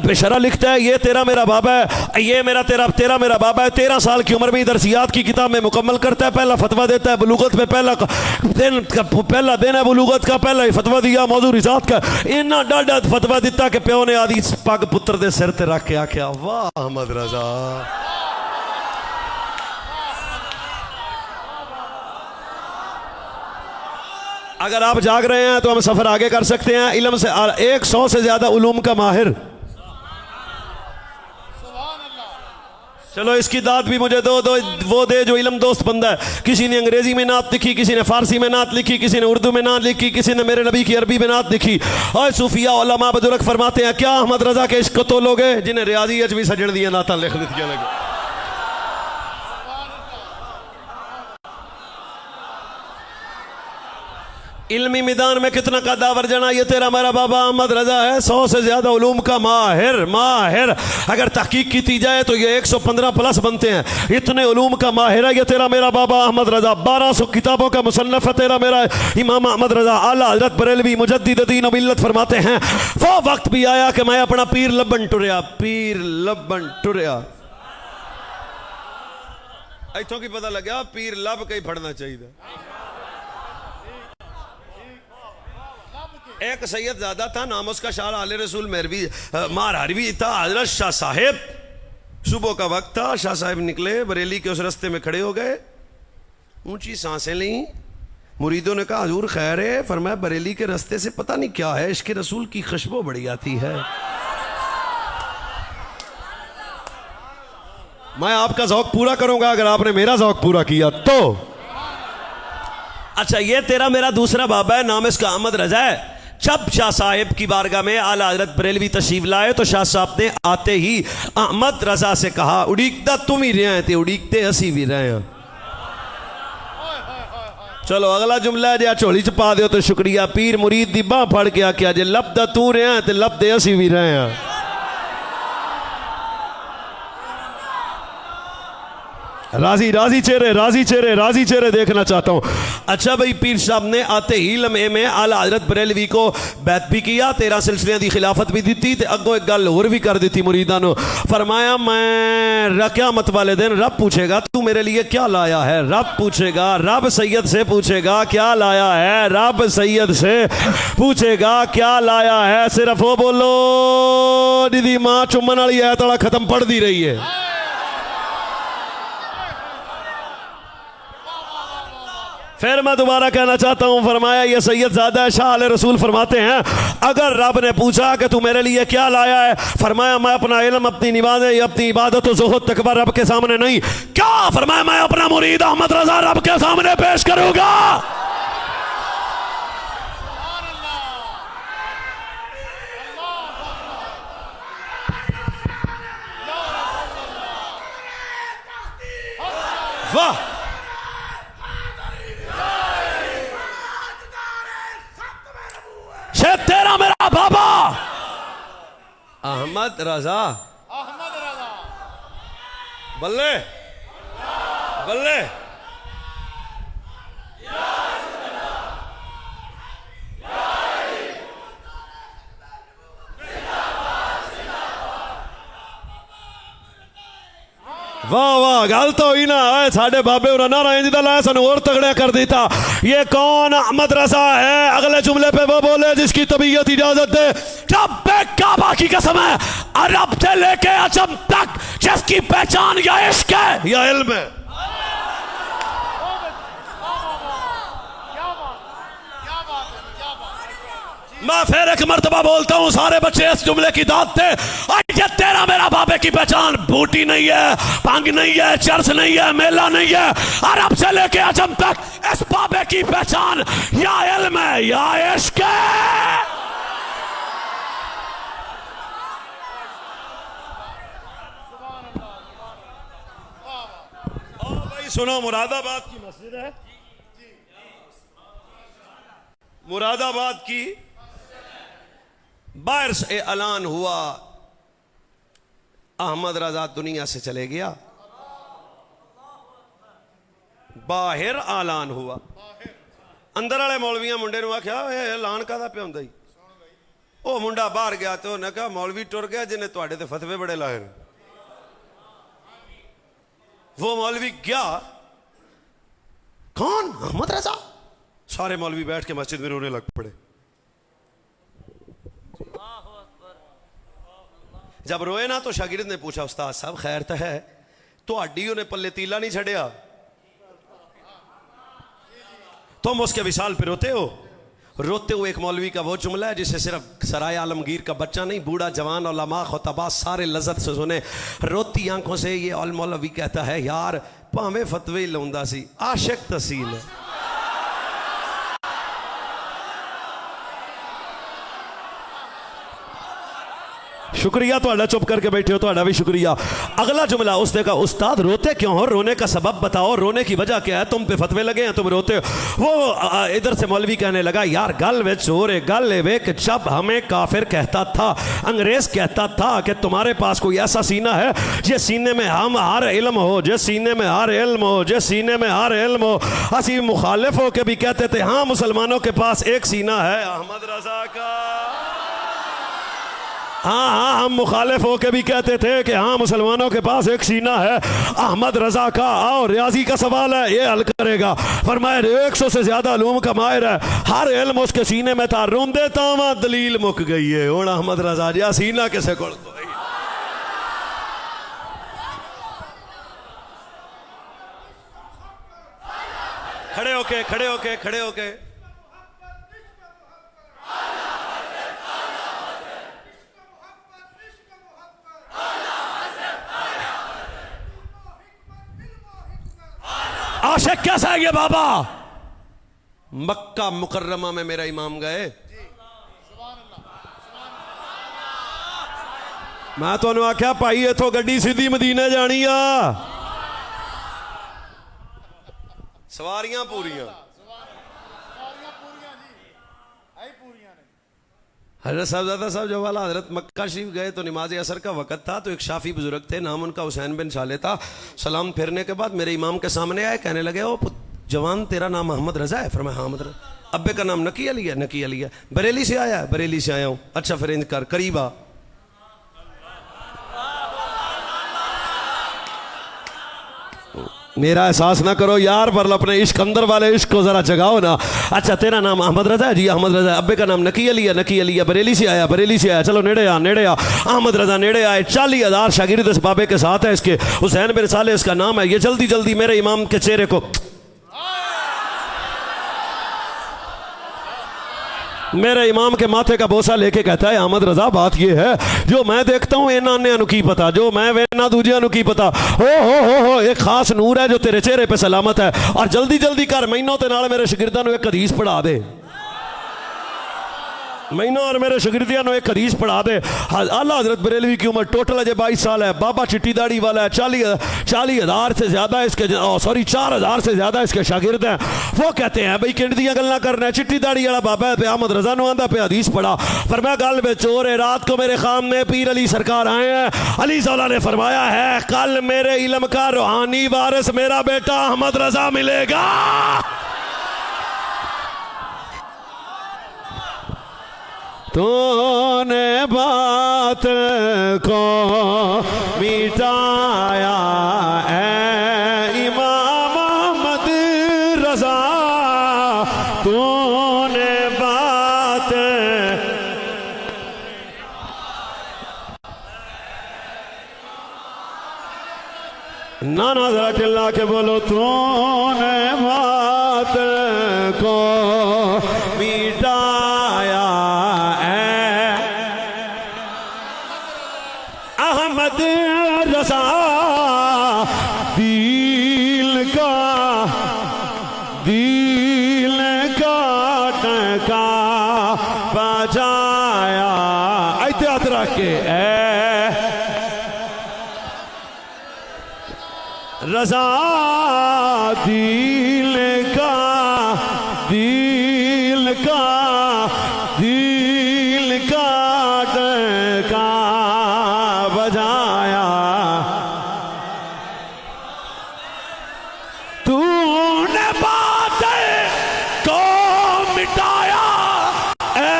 पेशरा लिखता है। ये तेरा मेरा बाबा है, ये मेरा तेरा मेरा बाबा है। 13 साल की उम्र में दरसियात की किताब में मुकम्मल करता है, पहला फतवा देता है बुलूगत में, पहला दिन है बुलूगत का, पहला फतवा दिया मौजू रिजात का। इन्ना डाडा फतवा दिता कि प्यो ने आदि पग पुत्र दे सिर ते रख के आख्या, वाह अहमद रजा। अगर आप जाग रहे हैं तो हम सफर आगे कर सकते हैं। इल्म से 100 से ज्यादा उलूम का माहिर। चलो इसकी दाद भी मुझे दो वो दे जो इल्म दोस्त बंदा है। किसी ने अंग्रेजी में नात लिखी, किसी ने फारसी में नात लिखी, किसी ने उर्दू में नात लिखी, किसी ने मेरे नबी की अरबी में नात लिखी। और सूफिया उलमा बुजुर्ग फरमाते हैं, क्या अहमद रजा के इश्क तो लोग जिन्हें रियाजी अच भी सजड़ दिया नाता लिख दिया लगे। इल्मी मैदान में कितना कद्दावर जना, ये तेरा मेरा बाबा अहमद रजा है 100 से ज्यादा उलूम का माहिर। अगर तहकीक की जाए तो ये 115 प्लस बनते हैं, इतने उलूम का माहिर है ये तेरा मेरा बाबा अहमद रजा। 1200 किताबों का मुसन्नफ है तेरा मेरा इमाम अहमद रजा। आला हज़रत बरेलवी मुजद्दिद दीन व मिल्लत फरमाते हैं, वो वक्त भी आया कि मैं अपना पीर लब्बन टुरया। इथों की पता लगा पीर लब कहीं फड़ना चाहिए। एक सैयद ज़्यादा था, नाम उसका शाह आले रसूल मेहरवी मारहरवी था। हजरत शाह साहेब, सुबह का वक्त था, शाह साहेब निकले, बरेली के उस रास्ते में खड़े हो गए, ऊंची सांसें ली। मुरीदों ने कहा हुजूर खैर है? फरमाया बरेली के रास्ते से पता नहीं क्या है, इश्क़ रसूल की खुशबू बड़ी आती है। मैं आपका ज़ौक़ पूरा करूंगा अगर आपने मेरा ज़ौक़ पूरा किया तो। अच्छा, ये तेरा मेरा दूसरा बाबा है, नाम इसका अहमद रजा है। जब शाह साहेब की बारगाह में आला हज़रत बरेलवी तशरीफ लाए तो शाह साहब ने आते ही अहमद रजा से कहा, उड़ीकता तुम ही रहे थे, उड़ीकते असी भी रहे हैं। चलो अगला जुमला जो झोली च पा दो तो शुक्रिया। पीर मुरीद दी बांह फड़ के आख्या, जे लभदा तू रहे तो लभदे असी भी रहे हैं। राजी चेहरे देखना चाहता हूं। अच्छा भाई, पीर साहब ने आते ही लम्हे में आला हज़रत बरेलवी को बैत भी किया, 13 सिलसिले की खिलाफत भी दी ते अगों एक गल होर भी कर दी मुरीदां नूं। फरमाया मैं क़यामत वाले दिन रब पूछेगा तू मेरे लिए क्या लाया है। रब पूछेगा, रब सैयद से पूछेगा क्या लाया है, रब सैयद से पूछेगा क्या लाया है। सिर्फ वो बोलो दीदी मां चुम्मन वाली है थोड़ा खत्म पढ़ दी रही है। फिर मैं दोबारा कहना चाहता हूं, फरमाया ये सैयद ज़ादा शाह आले रसूल फरमाते हैं, अगर रब ने पूछा कि तू मेरे लिए क्या लाया है, फरमाया मैं अपना इल्म, अपनी नमाज़ें, अपनी इबादत और ज़ुहद तकवा रब के सामने नहीं। क्या? फरमाया मैं अपना मुरीद अहमद रजा रब के सामने पेश करूंगा। वाह, तेरा मेरा बाबा अहमद रजा। बल्ले बल्ले। वाह वाह, गल तो ही ना है साढ़े बाबे और नारा इंज दा लाया सन और तगड़ा कर देता। ये कौन अहमद रजा है? अगले जुमले पे वो बोले जिसकी तबीयत इजाजत दे। रब काबा की कसम है, अरब से लेके अजम तक जिसकी पहचान या इश्क है या इल्म है। मैं फिर एक मर्तबा बोलता हूं, सारे बच्चे इस जुमले की दाद थे। ये तेरा मेरा बाबे की पहचान बूटी नहीं है, भंग नहीं है, चर्च नहीं है, मेला नहीं है। अरब से लेके अजम तक इस बाबे की पहचान या इल्म है या इश्क है। ओ भाई सुनो, मुरादाबाद की मस्जिद है, मुरादाबाद की बाहर से ऐलान हुआ अहमद रजा दुनिया से चले गया। बाहर ऐलान हुआ, अंदर वाले मौलवियां मुंडे नूं आख्या ऐलान कादा पिया हुंदा जी। वो मुंडा बाहर गया तो उन्हें कहा मौलवी टुर गया जिन्हें तुहाडे ते फतवे बड़े लाए। वो मौलवी गया, कौन? अहमद रजा। सारे मौलवी बैठ के मस्जिद में रोने लग पड़े। जब रोए ना तो शागिर्द ने पूछा, उस्ताद साहब खैर तो है, तो हड्डी उन्हें पल्ले तीला नहीं छड़िया, तुम उसके विशाल पे रोते हो। रोते हुए एक मौलवी का वो जुमला है जिसे सिर्फ सराय आलमगीर का बच्चा नहीं, बूढ़ा जवान और लमा खुतबा सारे लज्जत से सुने। रोती आंखों से ये अल मौलवी कहता है, यार भावें फतवे लाउंदा सी, आशिक तसील है। शुक्रिया तुहाडा, चुप करके बैठे हो, तुहाडा भी शुक्रिया। अगला जुमला उसने कहा, उस्ताद रोते क्यों हो, रोने का सबब बताओ, रोने की वजह क्या है, तुम पे फतवे लगे हैं, तुम रोते हो। वो इधर से मौलवी कहने लगा, यार गल वे चोर गल वे कि जब हमें काफिर कहता था, अंग्रेज कहता था कि तुम्हारे पास कोई ऐसा सीना है जिस सीने में हम हर इल्म हो, जिस सीने में हर इल्म हो, जिस सीने में हर इल्म हो, असी मुखालिफ हो के भी कहते थे हाँ मुसलमानों के पास एक सीना है अहमद रजा का। हाँ, हम मुखालिफ हो के भी कहते थे कि हाँ मुसलमानों के पास एक सीना है अहमद रजा का। आओ रियाजी का सवाल है, ये हल करेगा। फरमाया 100 से ज्यादा उलूम का माहिर है, हर इल्म उसके सीने में था, रोंदे देता वहां दलील मुक गई है। हुण अहमद रजा जी सीना किसे कोल कोई। खड़े होके खड़े होके खड़े होके आशिक कैसा है ये बाबा? मक्का मुकर्रमा में मेरा इमाम गए, मैं तो आख्या भाई इथों गड्डी सीधी मदीने जानी आ, सवारियां पूरियां। हजरत साहबजादा साहब जब वाला हजरत मक्का शरीफ गए तो नमाज असर का वक़्त था, तो एक शाफी बुजुर्ग थे, नाम उनका हुसैन बिन साले था। सलाम फिरने के बाद मेरे इमाम के सामने आए, कहने लगे ओ जवान तेरा नाम अहमद रजा है? फरमाया हाँ अहमद रजा। अब्बे का नाम नकी अली है? नकी अली है। बरेली से आया है? बरेली से आया हूँ। अच्छा फिर इंज कर, करीब आ। मेरा एहसास ना करो यार, पर अपने इश्क अंदर वाले इश्क को जरा जगाओ ना। अच्छा तेरा नाम अहमद रजा है? जी अहमद रजा है। अब्बे का नाम नकी अली है? नकी अली है। बरेली से आया? बरेली से आया। चलो नेड़े आ नेड़े आ। अहमद रजा नेड़े आए। 40,000 शागिर्द इस बाबे के साथ है, इसके हुसैन बिन साले इसका नाम है। ये जल्दी जल्दी मेरे इमाम के चेहरे को, मेरे इमाम के माथे का बोसा लेके कहता है अहमद रजा बात ये है, जो मैं देखता हूँ इन्हों ने की पता, जो मैं वेना दूजिया की पता। हो एक खास नूर है जो तेरे चेहरे पे सलामत है, और जल्दी जल्दी कर मैनों ते नाल मेरे शागिर्दां नूं एक हदीस पढ़ा दे, मैनों और मेरे शागिर्दियां नूं एक हदीस पढ़ा दे। आला हजरत बरेलवी की उम्र टोटल अजय 22 साल है। बाबा चिट्टी दाढ़ी वाला है। 40,000 से ज्यादा इसके, सॉरी 4,000 से ज्यादा इसके शागिर्द हैं। वो कहते हैं भाई किंड दियां गल्लां करना है, चिट्टी दाढ़ी वाला बाबा है पे अहमद रजा नूं आंदा पे हदीस पढ़ा। फरमाया गल विच होर है, रात को मेरे खामने पीर अली सरकार आए हैं। अली ज़ौला ने फरमाया है कल मेरे इल्म का रूहानी वारिस मेरा बेटा अहमद रजा मिलेगा। तूने बात को मिटाया है इमाम अहमद रजा, तूने बात, नाना जरा चिल्ला के बोलो, तूने बात को मिटाया अहमद रजा, दिल का टका बजाया। एहतियात रख के रजा, दिल का टका बजाया। तूने बातें को मिटाया ए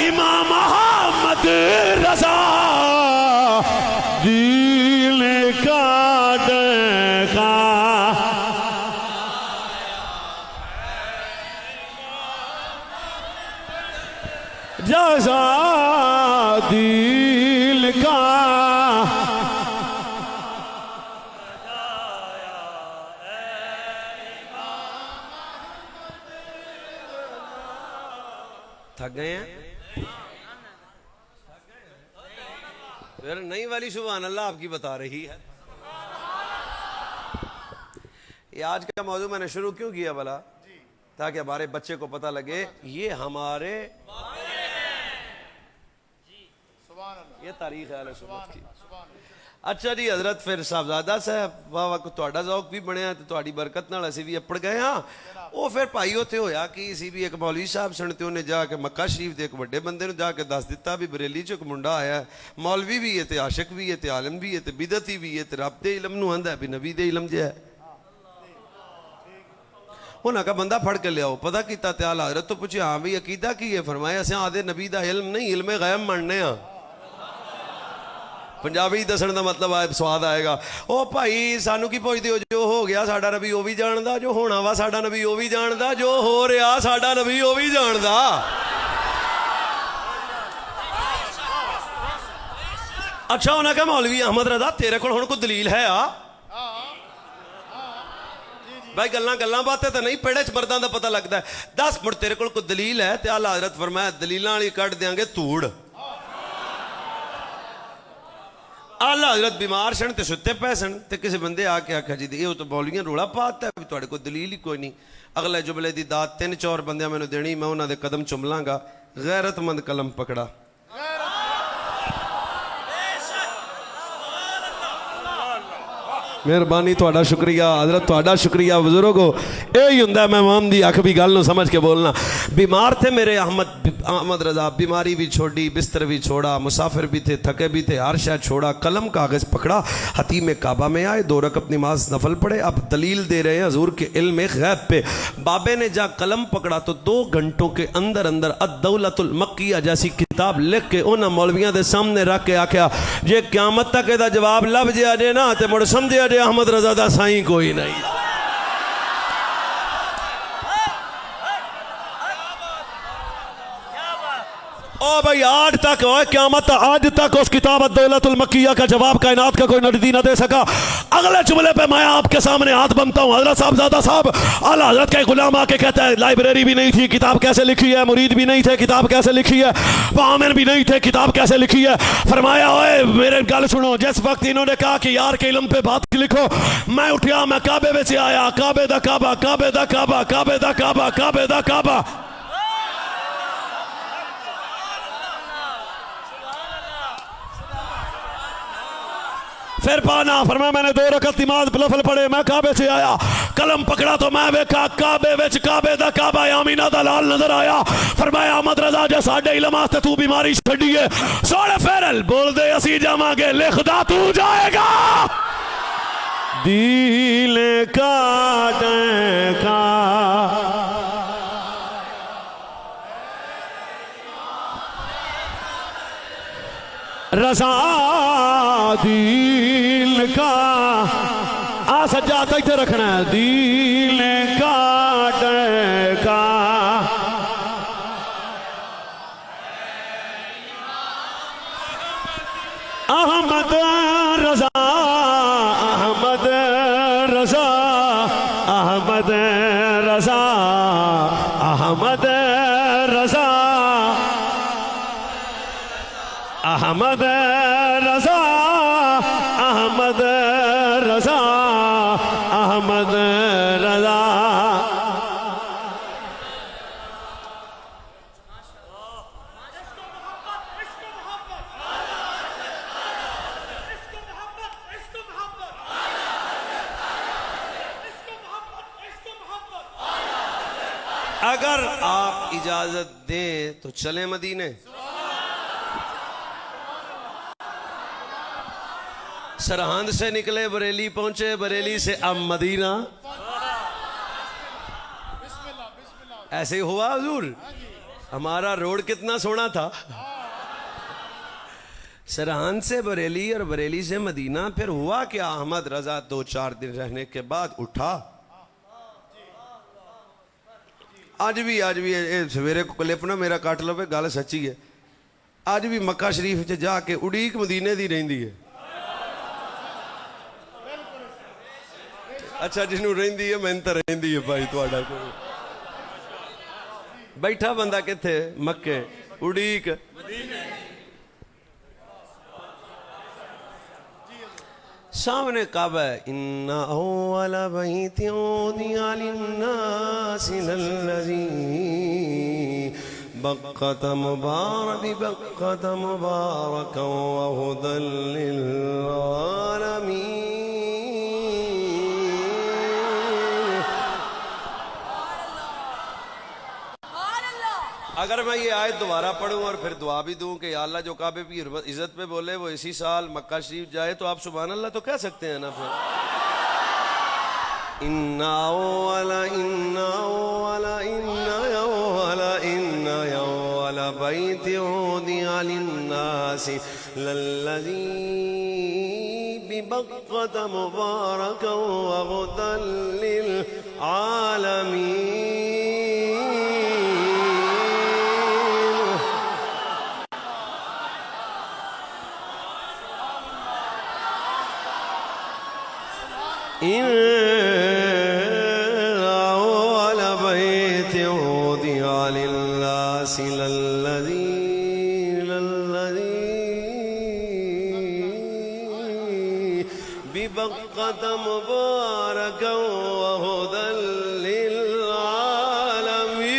इमाम अहमद रजा, दिल का टका। रजा दिल का थक गए हैं फिर नई वाली सुभान अल्लाह आपकी बता रही है। ये आज का मौजू मैंने शुरू क्यों किया भला, ताकि हमारे बच्चे को पता लगे ये हमारे, ये तारीख है सुन्नत की। अच्छा जी हजरत, फिर साहबजादा साहब वाह वाह तुहाडा ज़ौक भी बनया तो तुहाडी बरकत नाल असीं भी अपड़ गए हाँ। वो फिर भाई उत्थे होया कि सी भी एक मौलवी साहब सन ते उन्हें जाके मक्का शरीफ के एक वड्डे बंदे नूं जाके दस दिता भी बरेली च एक मुंडा आया, मौलवी भी है ते आशिक भी है ते आलम भी है ते बिदती भी है ते रब दे इलम नूं आंदा भी नबी दे इलम जे है। उन्हें कहा बंदा फड़ के लियाओ, पता किया ते आला हज़रत तो पूछे हाँ भी अकीदा की है, फरमाया असें आदे नबी दा इल्म नहीं इल्मे गैब मनने आ। पंजाबी दसन का मतलब आए स्वाद आएगा। ओ भाई सानू की पुछदे हो, जो हो गया साडा नबी वो भी जानदा, जो होना वा साडा नबी वो भी जानदा, जो हो रहा साडा नबी वो भी जानदा। अच्छा उन्हें कहा मौलवी अहमद रजा तेरे को हुण कोई दलील है आ? भाई गल्लां गल्लां बातें तो नहीं, पेड़े च मर्दां दा पता लगता है। दस मुड़ तेरे को कोई दलील है? ते आला हज़रत फरमाया दलीलां वाली कढ़ देंगे धूड़। आला हज़रत बीमार सन ते सुते पे सन ते किसी बंदे आके आख्या जी ये तो मौलवियां रोला पाता है भी तुहाडे कोल दलील ही कोई नहीं। अगले जुमले की दात 3-4 बंदियां मैनूं देनी, मैं उन्हां दे कदम चुम लांगा। गैरतमंद कलम पकड़ा। मेहरबानी तुहाडा शुक्रिया हज़रत, तुहाडा शुक्रिया बुजुर्गो। यही हुंदा मैं माम दी अख भी गल नूं समझ के बोलना। बीमार थे मेरे अहमद रजा, बीमारी भी छोड़ी, बिस्तर भी छोड़ा, मुसाफिर भी थे, थके भी थे, हर शय छोड़ा, कलम कागज़ पकड़ा, हतीम काबा में आए, 2 रकअत नमाज नफल पढ़े। अब दलील दे रहे हैं हजूर के इल्म गैब पे। बाबे ने जा कलम पकड़ा तो 2 घंटों के अंदर अंदर अद-दौलतुल मक्किया जैसी किताब लिख के उन्होंने मौलवियों के सामने रख के आख्या जे क़यामत तक इसदा जवाब लभ जाए जे ना तो मुड़ समझिया जे अहमद रजा दा साईं कोई नहीं। ओ भाई आज तक क़यामत आज तक उस किताब अद-दौलतुल मक्किया का जवाब कायनात का कोई नबी न दे सका। अगले जुमले पे मैं आपके सामने हाथ बनता हूँ। हजरत साहबजादा साहब आला हजरत का गुलाम आके कहता है लाइब्रेरी भी नहीं थी, किताब कैसे लिखी है? मुरीद भी नहीं थे, किताब कैसे लिखी है? आमिर भी नहीं थे, किताब कैसे लिखी है? फरमाया ओए मेरे गल सुनो, जिस वक्त इन्होंने कहा कि यार के इल्म पे बात लिखो, मैं उठिया, मैं काबे में से आया, काबे दा काबा, काबे दा काबा, काबे दा काबा, काबे दा काबा। फिर पाना फरमाया मैंने 2 रकअत नमाज नफल पढ़े, मैं काबे से आया, कलम पकड़ा तो मैं वेखा काबे विच काबे दा काबा आमीना दा लाल नजर आया। फरमाया अहमद रजा जे साडे इल्म वास्ते तू बीमारी छड्डी है, सोने फेरल बोल दे असी जावांगे, लिखदा तू जाएगा। दिल का डका रजा दिल का आ सज्जाद इत्थे रखना है। दिल का डका अहमद रजा, अहमद रजा, अहमद रजा, अहमद रजा, अहमद रजा, अहमद रजा, अहमद रजा। अगर आप इजाजत दें तो चले मदीने। सरहंद से निकले बरेली पहुंचे, बरेली से अब मदीना। ऐसे ही हुआ हुजूर, हमारा रोड कितना सोना था। सरहंद से बरेली और बरेली से मदीना। फिर हुआ क्या, अहमद रजा 2-4 दिन रहने के बाद उठा। आज भी सवेरे को क्लिप ना मेरा कट लो, गल सच्ची है। आज भी मक्का शरीफ च जाके उड़ीक मदीने दी रहिंदी है। अच्छा जिन्हों रहिंदी है मैंने तो रहिंदी है भाई। तुहाडा कोई बैठा बंदा किथे? मक्के उड़ीक। सामने काबा है। इन्ना औवला बैतिन उदिया लिन्नासि लल्लज़ी बक्कत मुबारक व हुदल लिल आलमीन। अगर मैं ये आयत दोबारा पढ़ूं और फिर दुआ भी दूं कि या अल्लाह जो काबे की इज्जत पे बोले वो इसी साल मक्का शरीफ जाए, तो आप सुभान अल्लाह तो कह सकते हैं ना। फिर इन्ना वाला इन्ना वाला इन्ना वाला इन्ना वाला बैति उदिया लिन्नासि लल्लज़ी बिबक्कत मुबारकन व हुदल लिल आलमीन। बिबक्कत मुबारकन व हुदल लिल आलमीन।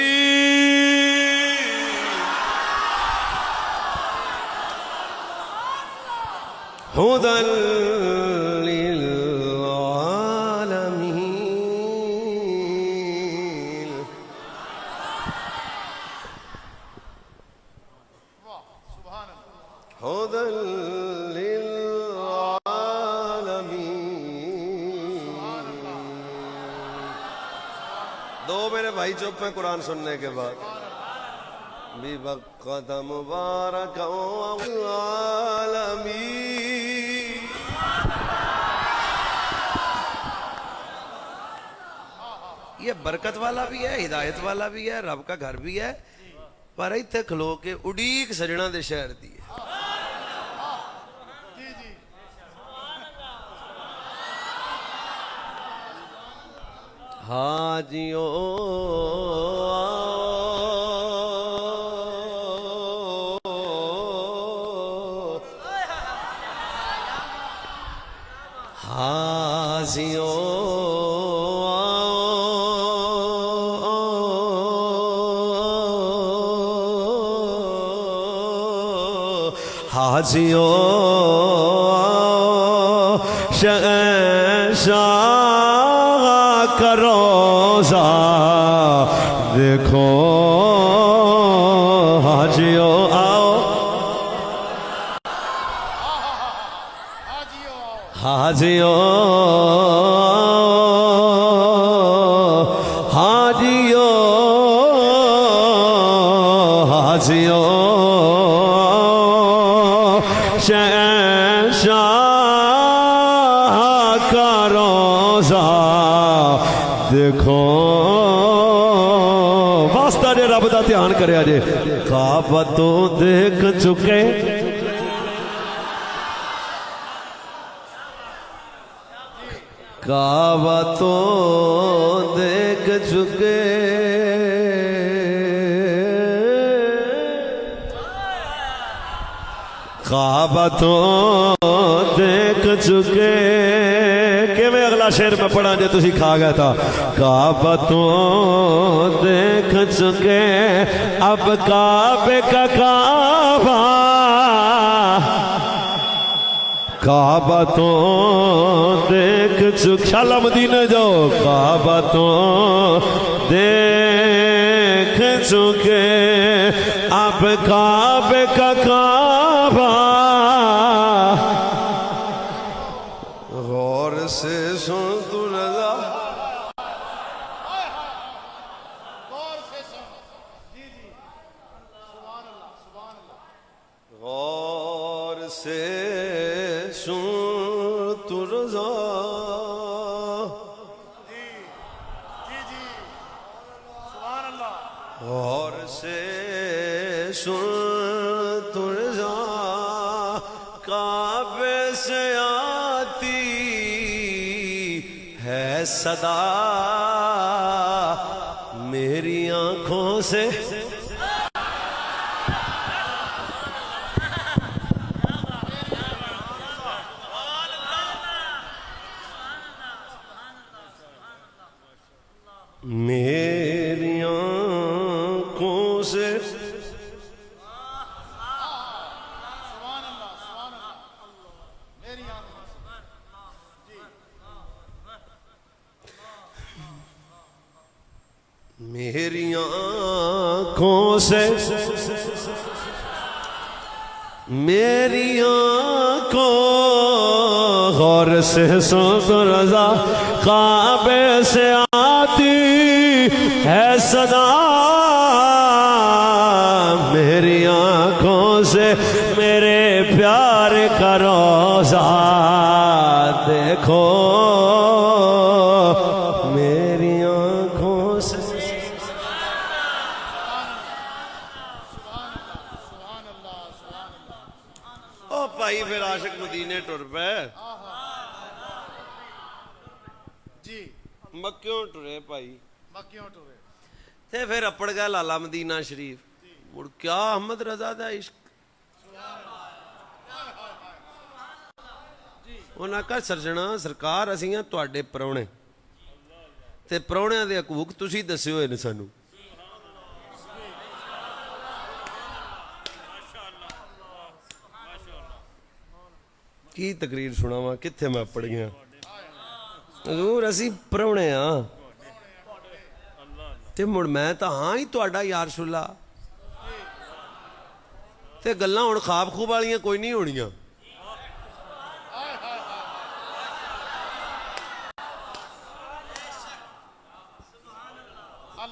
हुदल लिल आलमीन। हुदल लिल दो मेरे भाई चुप हैं कुरान सुनने के बाद। बिबक्कत मुबारक आलमीन। ये बरकत वाला भी है, हिदायत वाला भी है, रब का घर भी है, पर इत्थे खलो के उड़ीक सजना दे शहर दी है। हाजियो हाजियो हाजियो शहंशाह करोजा देखो हाजियो आओ हाजियो हाजियो हाजियो शहंशाह का रोजा देखो। वास्ता जे रब दा ध्यान करे जे काबा तो देख चुके काबा तो देख चुके काबा तो देख चुके कि मैं अगला शेर में पढ़ा जो तुसी खा गया था। काबा तो देख चुके अब काबे का काबा काबा तो देख चुके शाला मदीना जाओ काबा तो देख चुके अब काबे का काबा। गौर से सुन तू रजा गौर से सुन जी जी सुभान अल्लाह सुभान अल्लाह। गौर से सुन तू रजा जी जी जी सुभान अल्लाह। गौर से सुन तू रजा काबे से आती है सदा मेरी आंखों से मेरी आंखों से मेरी आँखों से, मेरी आँखों गौर से सुन तो रज़ा काबे से आती है सदा। मेरी आँखों से मेरे प्यार का रोज़ा देखो, मेरी आँखों से। ओ भाई फिर आशिक मदीने टुर पे जी, मक्यों टुरे भाई, मक्यों टुरे ते फिर अपड़ गया लाला मदीना शरीफ। मुड़ क्या अहमद रजा दा इश्क। उन्हें कहा सरजना सरकार असीं हां तुहाडे परौणे, ते परौणियां दे हकूक तुसीं दस्से होए ने सानू। की तकरीर सुनावां, कित्थे मैं पड़ गया। हजूर असीं परौणे हां ते मुड़ मैं तां हां ही तुहाडा या रसूला। ते गल्लां हुण खाब खूब वालियां कोई नहीं होणियां।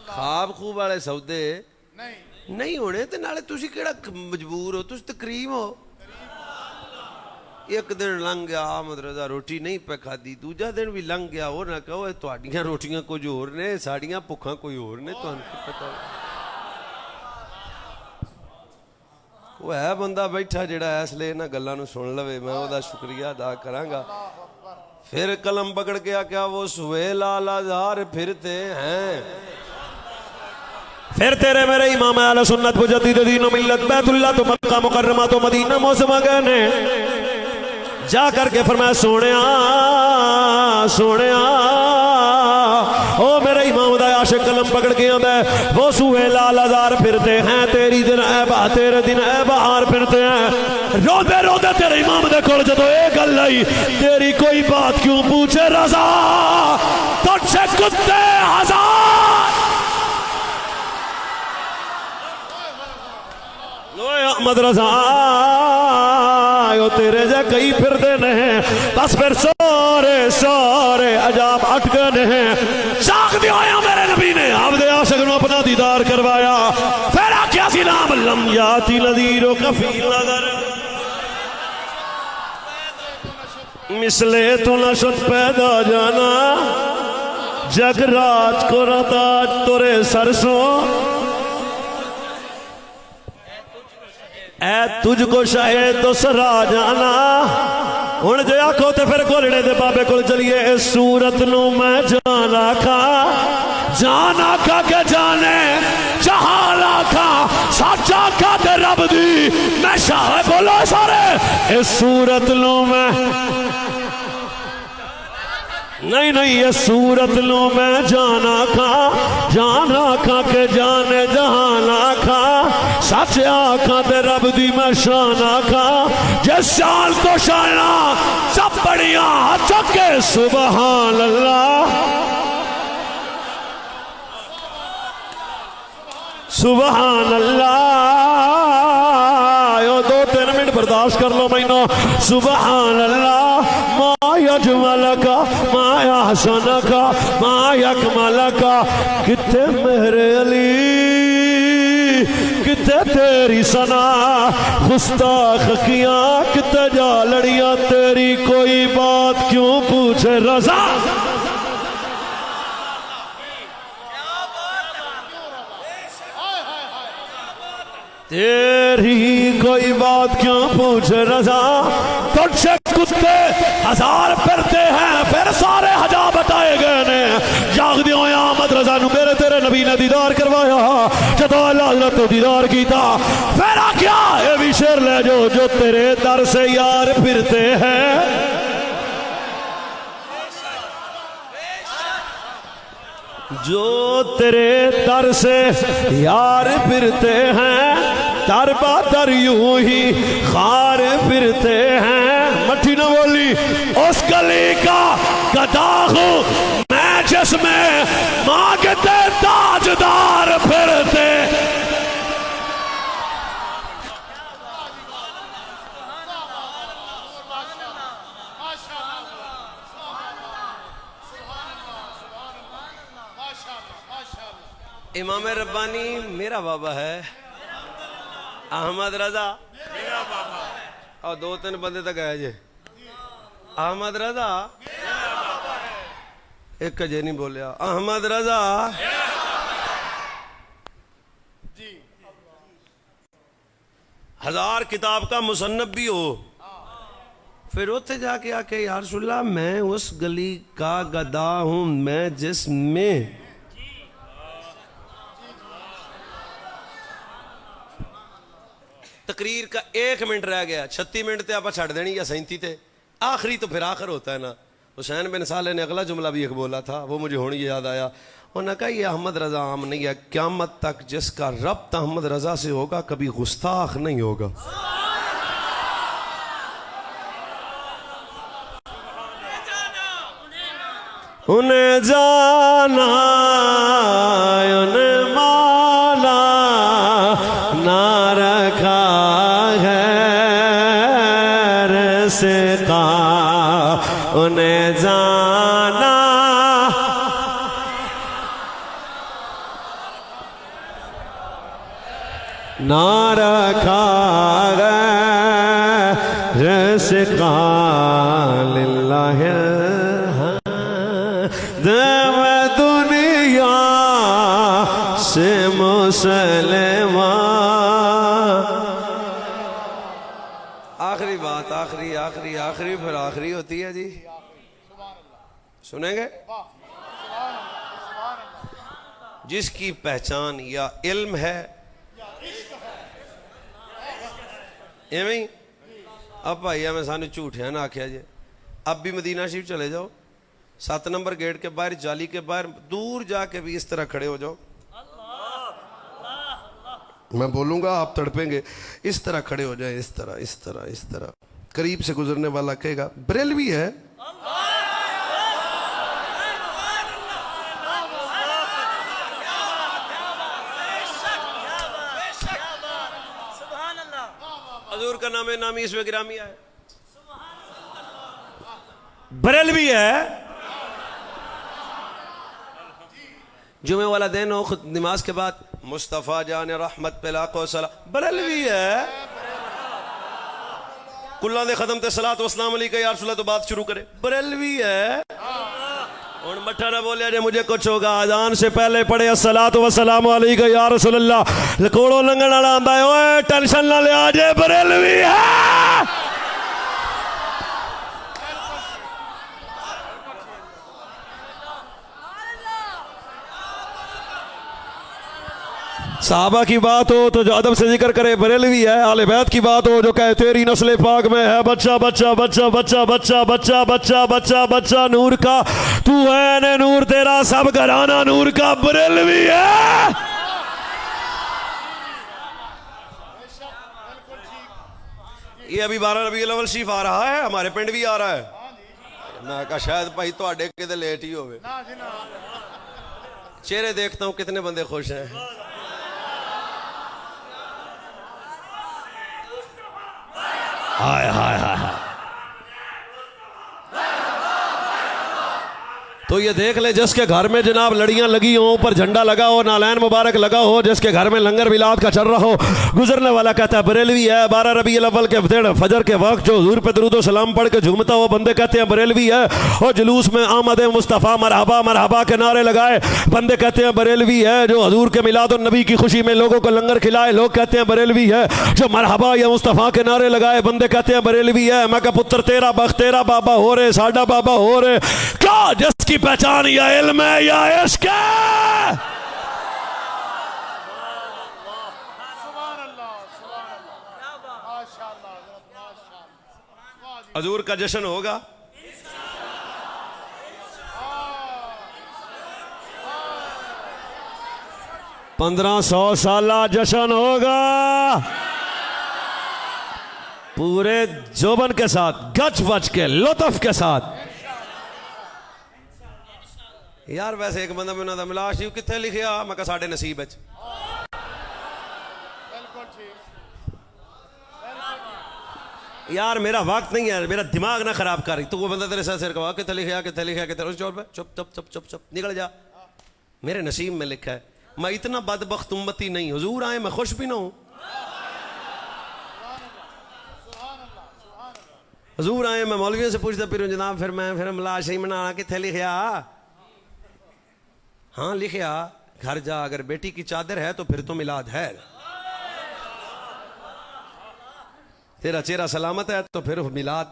खाब खूब वाले सौदे नहीं होने। ते नाले तुसीं किहड़ा मजबूर हो, तुसीं तकरीम हो। एक दिन लंघ गया अहमद रजा रोटी नहीं पे खाधी, दूजा दिन भी लंघ गया। वो ना कहो तुहाडियां रोटियां कुछ होर ने, साड़ियां भुखां कोई होर ने। तुहानूं की पता वो है बंदा बैठा जिहड़ा इसलिए इन्हां गल्लां नूं सुन लवे, मैं ओहदा शुक्रिया अदा करांगा। फिर कलम पकड़ के आख्या वो सुहेल आलाजार फिरते हैं। फिर तेरे मेरे इमाम अहले सुन्नत मुजद्दिद दीन व मिल्लत बैतुल्लाह तो मक्का मुकर्रमा तो मदीना मौसम गए ने। जा करके फरमाया सोनिया सोनिया ओ मेरे इमाम दा आशिक कलम पकड़ के आंदा वो सूहे लाल हजार फिरते हैं, तेरी दिन ऐबा तेरे दिन ऐबार फिरते हैं। रोदे रोदे तेरे इमाम दे कोल जदों ये गल आई, तेरी कोई बात क्यों पूछे रज़ा, तुझसे कुत्ते हजार। अहमद रज़ा तेरे जा कई फिरते नहीं, बस फिर सारे सारे अजाब अटक गए। साख दिया मेरे नबी ने आपदे आशिक नूं अपना दीदार करवाया। फिर आख्या सी नाम लम याती नज़ीरो कफील नज़र मिसले तू नशत पैदा जाना, जगराज को रताज तोरे सरसों ऐ तुझको शायद तो सरा जाना। हुण जे आखो तो फिर घोलड़े दे बाबे कोल चलिए। इस सूरत नू मैं जान आखा के जाने जहान आखा सच आखा ते रब दी मैं शाह। बोलो सारे इस सूरत नू मैं नहीं नहीं ये सूरत लो मैं जाना खा के जाने जहान आखा सच आखा ते रब दी मैं शान आखा। जिस शान को शाना सब बढ़िया चके सुबहान अल्लाह सुबहान अल्लाह। 2-3 मिनट बर्दाश्त कर लो मैनो। सुबहान अल्लाह यजमलका माया हसनका माया कमलका। किथे मेरे अली किथे तेरी सना गुस्ताख किया किथे जा लड़िया तेरी कोई बात क्यों पूछे रज़ा। तेरी कोई बात क्यों पूछ रज़ा। तुझसे कुत्ते हजार फिरते हैं फिर सारे हजार बताए गए ने। जाग दियो आमद रज़ा नू मेरे तेरे नबी ने दीदार करवाया। जदों अल्लाह हज़रत तो दीदार कीता फिर आख्या ये भी शेर ले जो तेरे दर से यार फिरते हैं। जो तेरे दर से यार फिरते हैं दर बादर यूं ही खार फिरते हैं। मट्टी न बोली उस गली का गदा हूँ मैं जिसमें मांगते ताजदार इमाम रब्बानी मेरा बाबा है, अहमद रजा मेरा बाबा है, और 2-3 बंदे तक आए जे। अहमद रजा मेरा बाबा है, एक जे नहीं बोलिया, अहमद रजा जी 1000 किताब का मुसन्नफ भी हो, फिर उत्थे जाके आके यार रसूलल्लाह मैं उस गली का गदा हूं, मैं जिसमें तकरीर का 1 मिनट रह गया, 36 मिनट ते आप छड़ देनी या 37 ते, आखिरी तो फिर आखिर होता है ना। हुसैन बिन साले ने अगला जुमला भी एक बोला था, वो मुझे होनी याद आया। उन्होंने कहा ये अहमद रजा आम नहीं है, क़यामत तक जिसका रब्त अहमद रजा से होगा कभी गुस्ताख नहीं होगा। उन्हें जाना उन्हें माना ना रखा है रिश्ता, उन्हें जाना ना रखा है रिश्ता लिल्लाह दुनिया से मुसलमान। आखिरी बात, आखिरी आखिरी आखिरी फिर आखिरी होती है जी, सुनेंगे। जिसकी पहचान या इल्म है एवं अब भाई मैं सानू झूठिया ना आख्या जे, अब भी मदीना शरीफ चले जाओ, 7 नंबर गेट के बाहर जाली के बाहर दूर जाके भी इस तरह खड़े हो जाओ, मैं बोलूंगा आप तड़पेंगे, इस तरह खड़े हो जाए, इस तरह इस तरह इस तरह, करीब से गुजरने वाला कहेगा बरेलवी है। हजूर का नाम नामी इसमें गिरामी है, बरेलवी है। जुमे वाला दिन हो, खुद नमाज के बाद मुस्तफ़ा जान रहमत पे लाखों सलाम, बरेलवी है। कुल्ला दे खत्म ते सलात वसलाम अली का यार सुला तो बात शुरू करे, बरेलवी है। और मठा ना बोलिया जे मुझे कुछ होगा, अजान से पहले पढ़े अस्सलातु वस्सलाम अलैका या रसूलल्लाह, कोड़ो लंघन वाला आंदा है, ओए टेंशन ना ले आ जे बरेलवी है। साहबा की बात हो तो जो अदब से जिक्र करे बरेलवी है, आले बैत की बात हो जो कहे तेरी नस्ल पाक में है बच्चा बच्चा बच्चा बच्चा बच्चा बच्चा बच्चा बच्चा बच्चा नूर का, तू है ने नूर तेरा सब घराना नूर का, बरेलवी है। ये अभी 12 रबीउल अव्वल शरीफ आ रहा है, हमारे पिंड भी आ रहा है। मैं कहा शायद भाई थोड़े किते लेट ही होवे, चेहरे देखता हूं कितने बंदे खुश हैं। हाय हाय हाय हाय, तो ये देख ले जिसके घर में जनाब लड़ियां लगी हो, ऊपर झंडा लगा हो, नालैन मुबारक लगा हो, जिसके घर में लंगर मिलाद का चल रहा हो, गुजरने वाला कहता है बरेलवी है। 12 रबीउल अव्वल के दिन फजर के वक्त जो हुजूर पे दुरूद व सलाम पढ़ के झूमता हुआ बंदे कहते हैं बरेलवी है। और जुलूस में आमद मुस्तफ़ा मरहबा मरहबा के नारे लगाए, बंदे कहते हैं बरेलवी है। जो हुजूर के मिलाद और नबी की खुशी में लोगों को लंगर खिलाए, लोग कहते हैं बरेलवी है। जो मरहबा या मुस्तफ़ा के नारे लगाए, बंदे कहते हैं बरेलवी है। मैं कहा पुत्र तेरा बख्त तेरा बाबा हो रहे, साडा बाबा हो रहे, क्या जिसकी पहचान या इल्म है या इश्क है। हजूर का जश्न होगा, पंद्रह 100 साला जश्न होगा, पूरे जोबन के साथ, गच बच के, लुत्फ के साथ। यार वैसे एक बंदा मैंने मिला शिव कितने लिखिया, मैं कहा साढ़े नसीब यार मेरा वक्त नहीं है, मेरा दिमाग ना खराब कर। तो वो बंदा तेरे साथ सिर कहा कितने लिखिया कितने लिखा कितने, उस चौर पे चुप चुप चुप चुप चुप निकल जा, मेरे नसीब में लिखा है। मैं इतना बदबख्त उम्मती नहीं, हुजूर आए मैं खुश भी ना हूं। हुजूर आए मैं मौलवियों से पूछता फिर जनाब फिर मलाश ही मनाना किथे लिखिया। हाँ लिखिया घर जा, अगर बेटी की चादर है तो फिर तो मिलाद है, तेरा चेहरा सलामत है तो फिर मिलाद,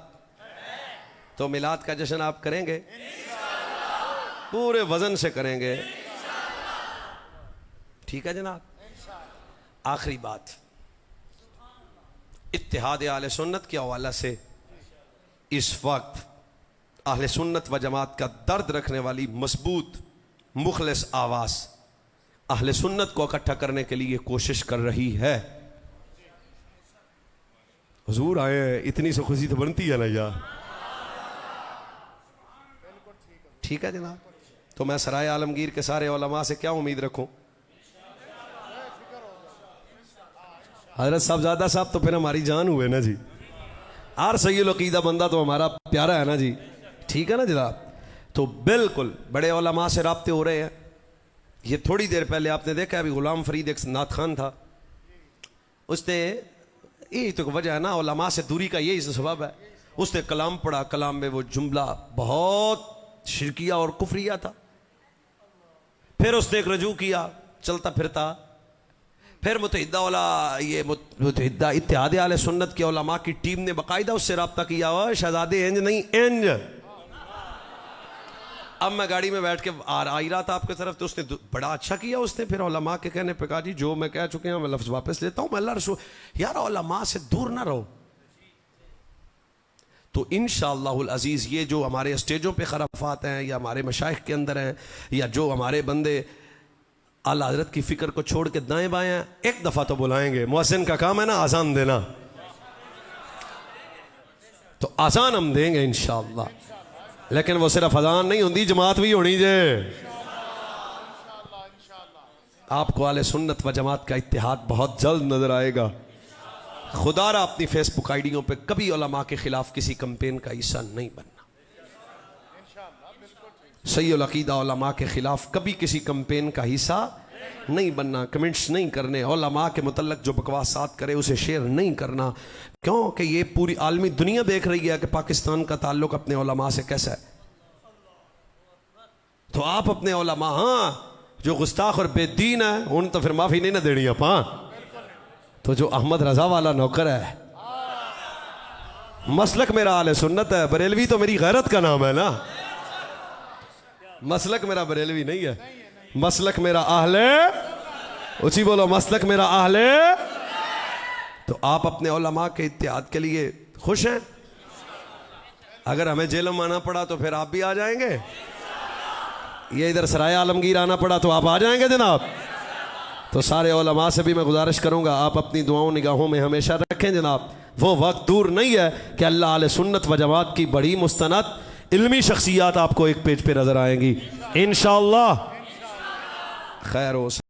तो मिलाद का जश्न आप करेंगे, पूरे वजन से करेंगे, ठीक है जनाब। आखिरी बात, इत्तिहाद आले सुन्नत के हवाला से इस वक्त अहले सुन्नत व जमात का दर्द रखने वाली मजबूत मुखलिस आवाज अहले सुन्नत को इकट्ठा करने के लिए कोशिश कर रही है। हुजूर आए इतनी से खुशी तो बनती है ना यार, ठीक है जनाब। तो मैं सराय आलमगीर के सारे उलमा से क्या उम्मीद रखूं? हजरत साहबजादा साहब तो फिर हमारी जान हुए ना जी, आर सैयद अकीदा बंदा तो हमारा प्यारा है ना जी, ठीक है ना जनाब। तो बिल्कुल बड़े उलमा से राब्ते हो रहे हैं। ये थोड़ी देर पहले आपने देखा अभी गुलाम फरीद एक नात खान था, उसने यही तो वजह है ना, उलमा से दूरी का यही सबब है। उसने कलाम पढ़ा, कलाम में वो जुमला बहुत शिरकिया और कुफरिया था। फिर उसने एक रजू किया चलता फिरता, फिर मुतहिदा इत्तिहाद आले सुन्नत के उलमा की टीम ने बाकायदा उससे रब्ता किया हुआ, शहजादे इंज नहीं इंज। अब मैं गाड़ी में बैठ के आ रहा था आपकी तरफ, तो उसने बड़ा अच्छा किया, उसने फिर उलमा के कहने पे कहा जी जो मैं कह चुके हैं मैं लफ्ज वापस लेता हूं, मैं अल्लाह रसूल यार उलमा से दूर ना रहो। तो इंशाअल्लाहुल अजीज ये जो हमारे स्टेजों पे खराफात हैं या हमारे मशाइख के अंदर हैं या जो हमारे बंदे आला हजरत की फिक्र को छोड़ के दाएं बाएं एक दफा तो बुलाएंगे। मुअज्जिन का काम है ना आजान देना, तो आजान हम देंगे इंशाअल्लाह, लेकिन वो सिर्फ अजान नहीं होती, जमात भी होनी जे। आपको आले सुन्नत व जमात का इत्तिहाद बहुत जल्द नजर आएगा। खुदारा अपनी फेसबुक आईडियों पे कभी उलमा के खिलाफ किसी कैंपेन का हिस्सा नहीं बनना, सही अकीदा उलमा के खिलाफ कभी किसी कैंपेन का हिस्सा नहीं बनना, कमेंट्स नहीं करने, उलमा के मुतल्लक जो बकवासात करे उसे शेयर नहीं करना। क्यों कि ये पूरी आलमी दुनिया देख रही है कि पाकिस्तान का ताल्लुक अपने उलमा से कैसा है। तो आप अपने उलमा हाँ जो गुस्ताख और बेदीन है उन तो फिर माफी नहीं ना देनी आप। हाँ तो जो अहमद रजा वाला नौकर है, मसलक मेरा आले सुन्नत है, बरेलवी तो मेरी गैरत का नाम है ना, मसलक मेरा बरेलवी नहीं है, मसलक मेरा आहले, उसी बोलो मसलक मेरा आहले। तो आप अपने उलमा के इत्तिहाद के लिए खुश हैं? अगर हमें जेल में आना पड़ा तो फिर आप भी आ जाएंगे, ये इधर सराय आलमगीर आना पड़ा तो आप आ जाएंगे जनाब। तो सारे उलमा से भी मैं गुजारिश करूंगा आप अपनी दुआओं निगाहों में हमेशा रखें जनाब। वो वक्त दूर नहीं है कि अल्लाह आले सुन्नत व जमात की बड़ी मुस्तनद इल्मी शख्सियात आपको एक पेज पे नजर आएंगी इंशाअल्लाह। खैर हो।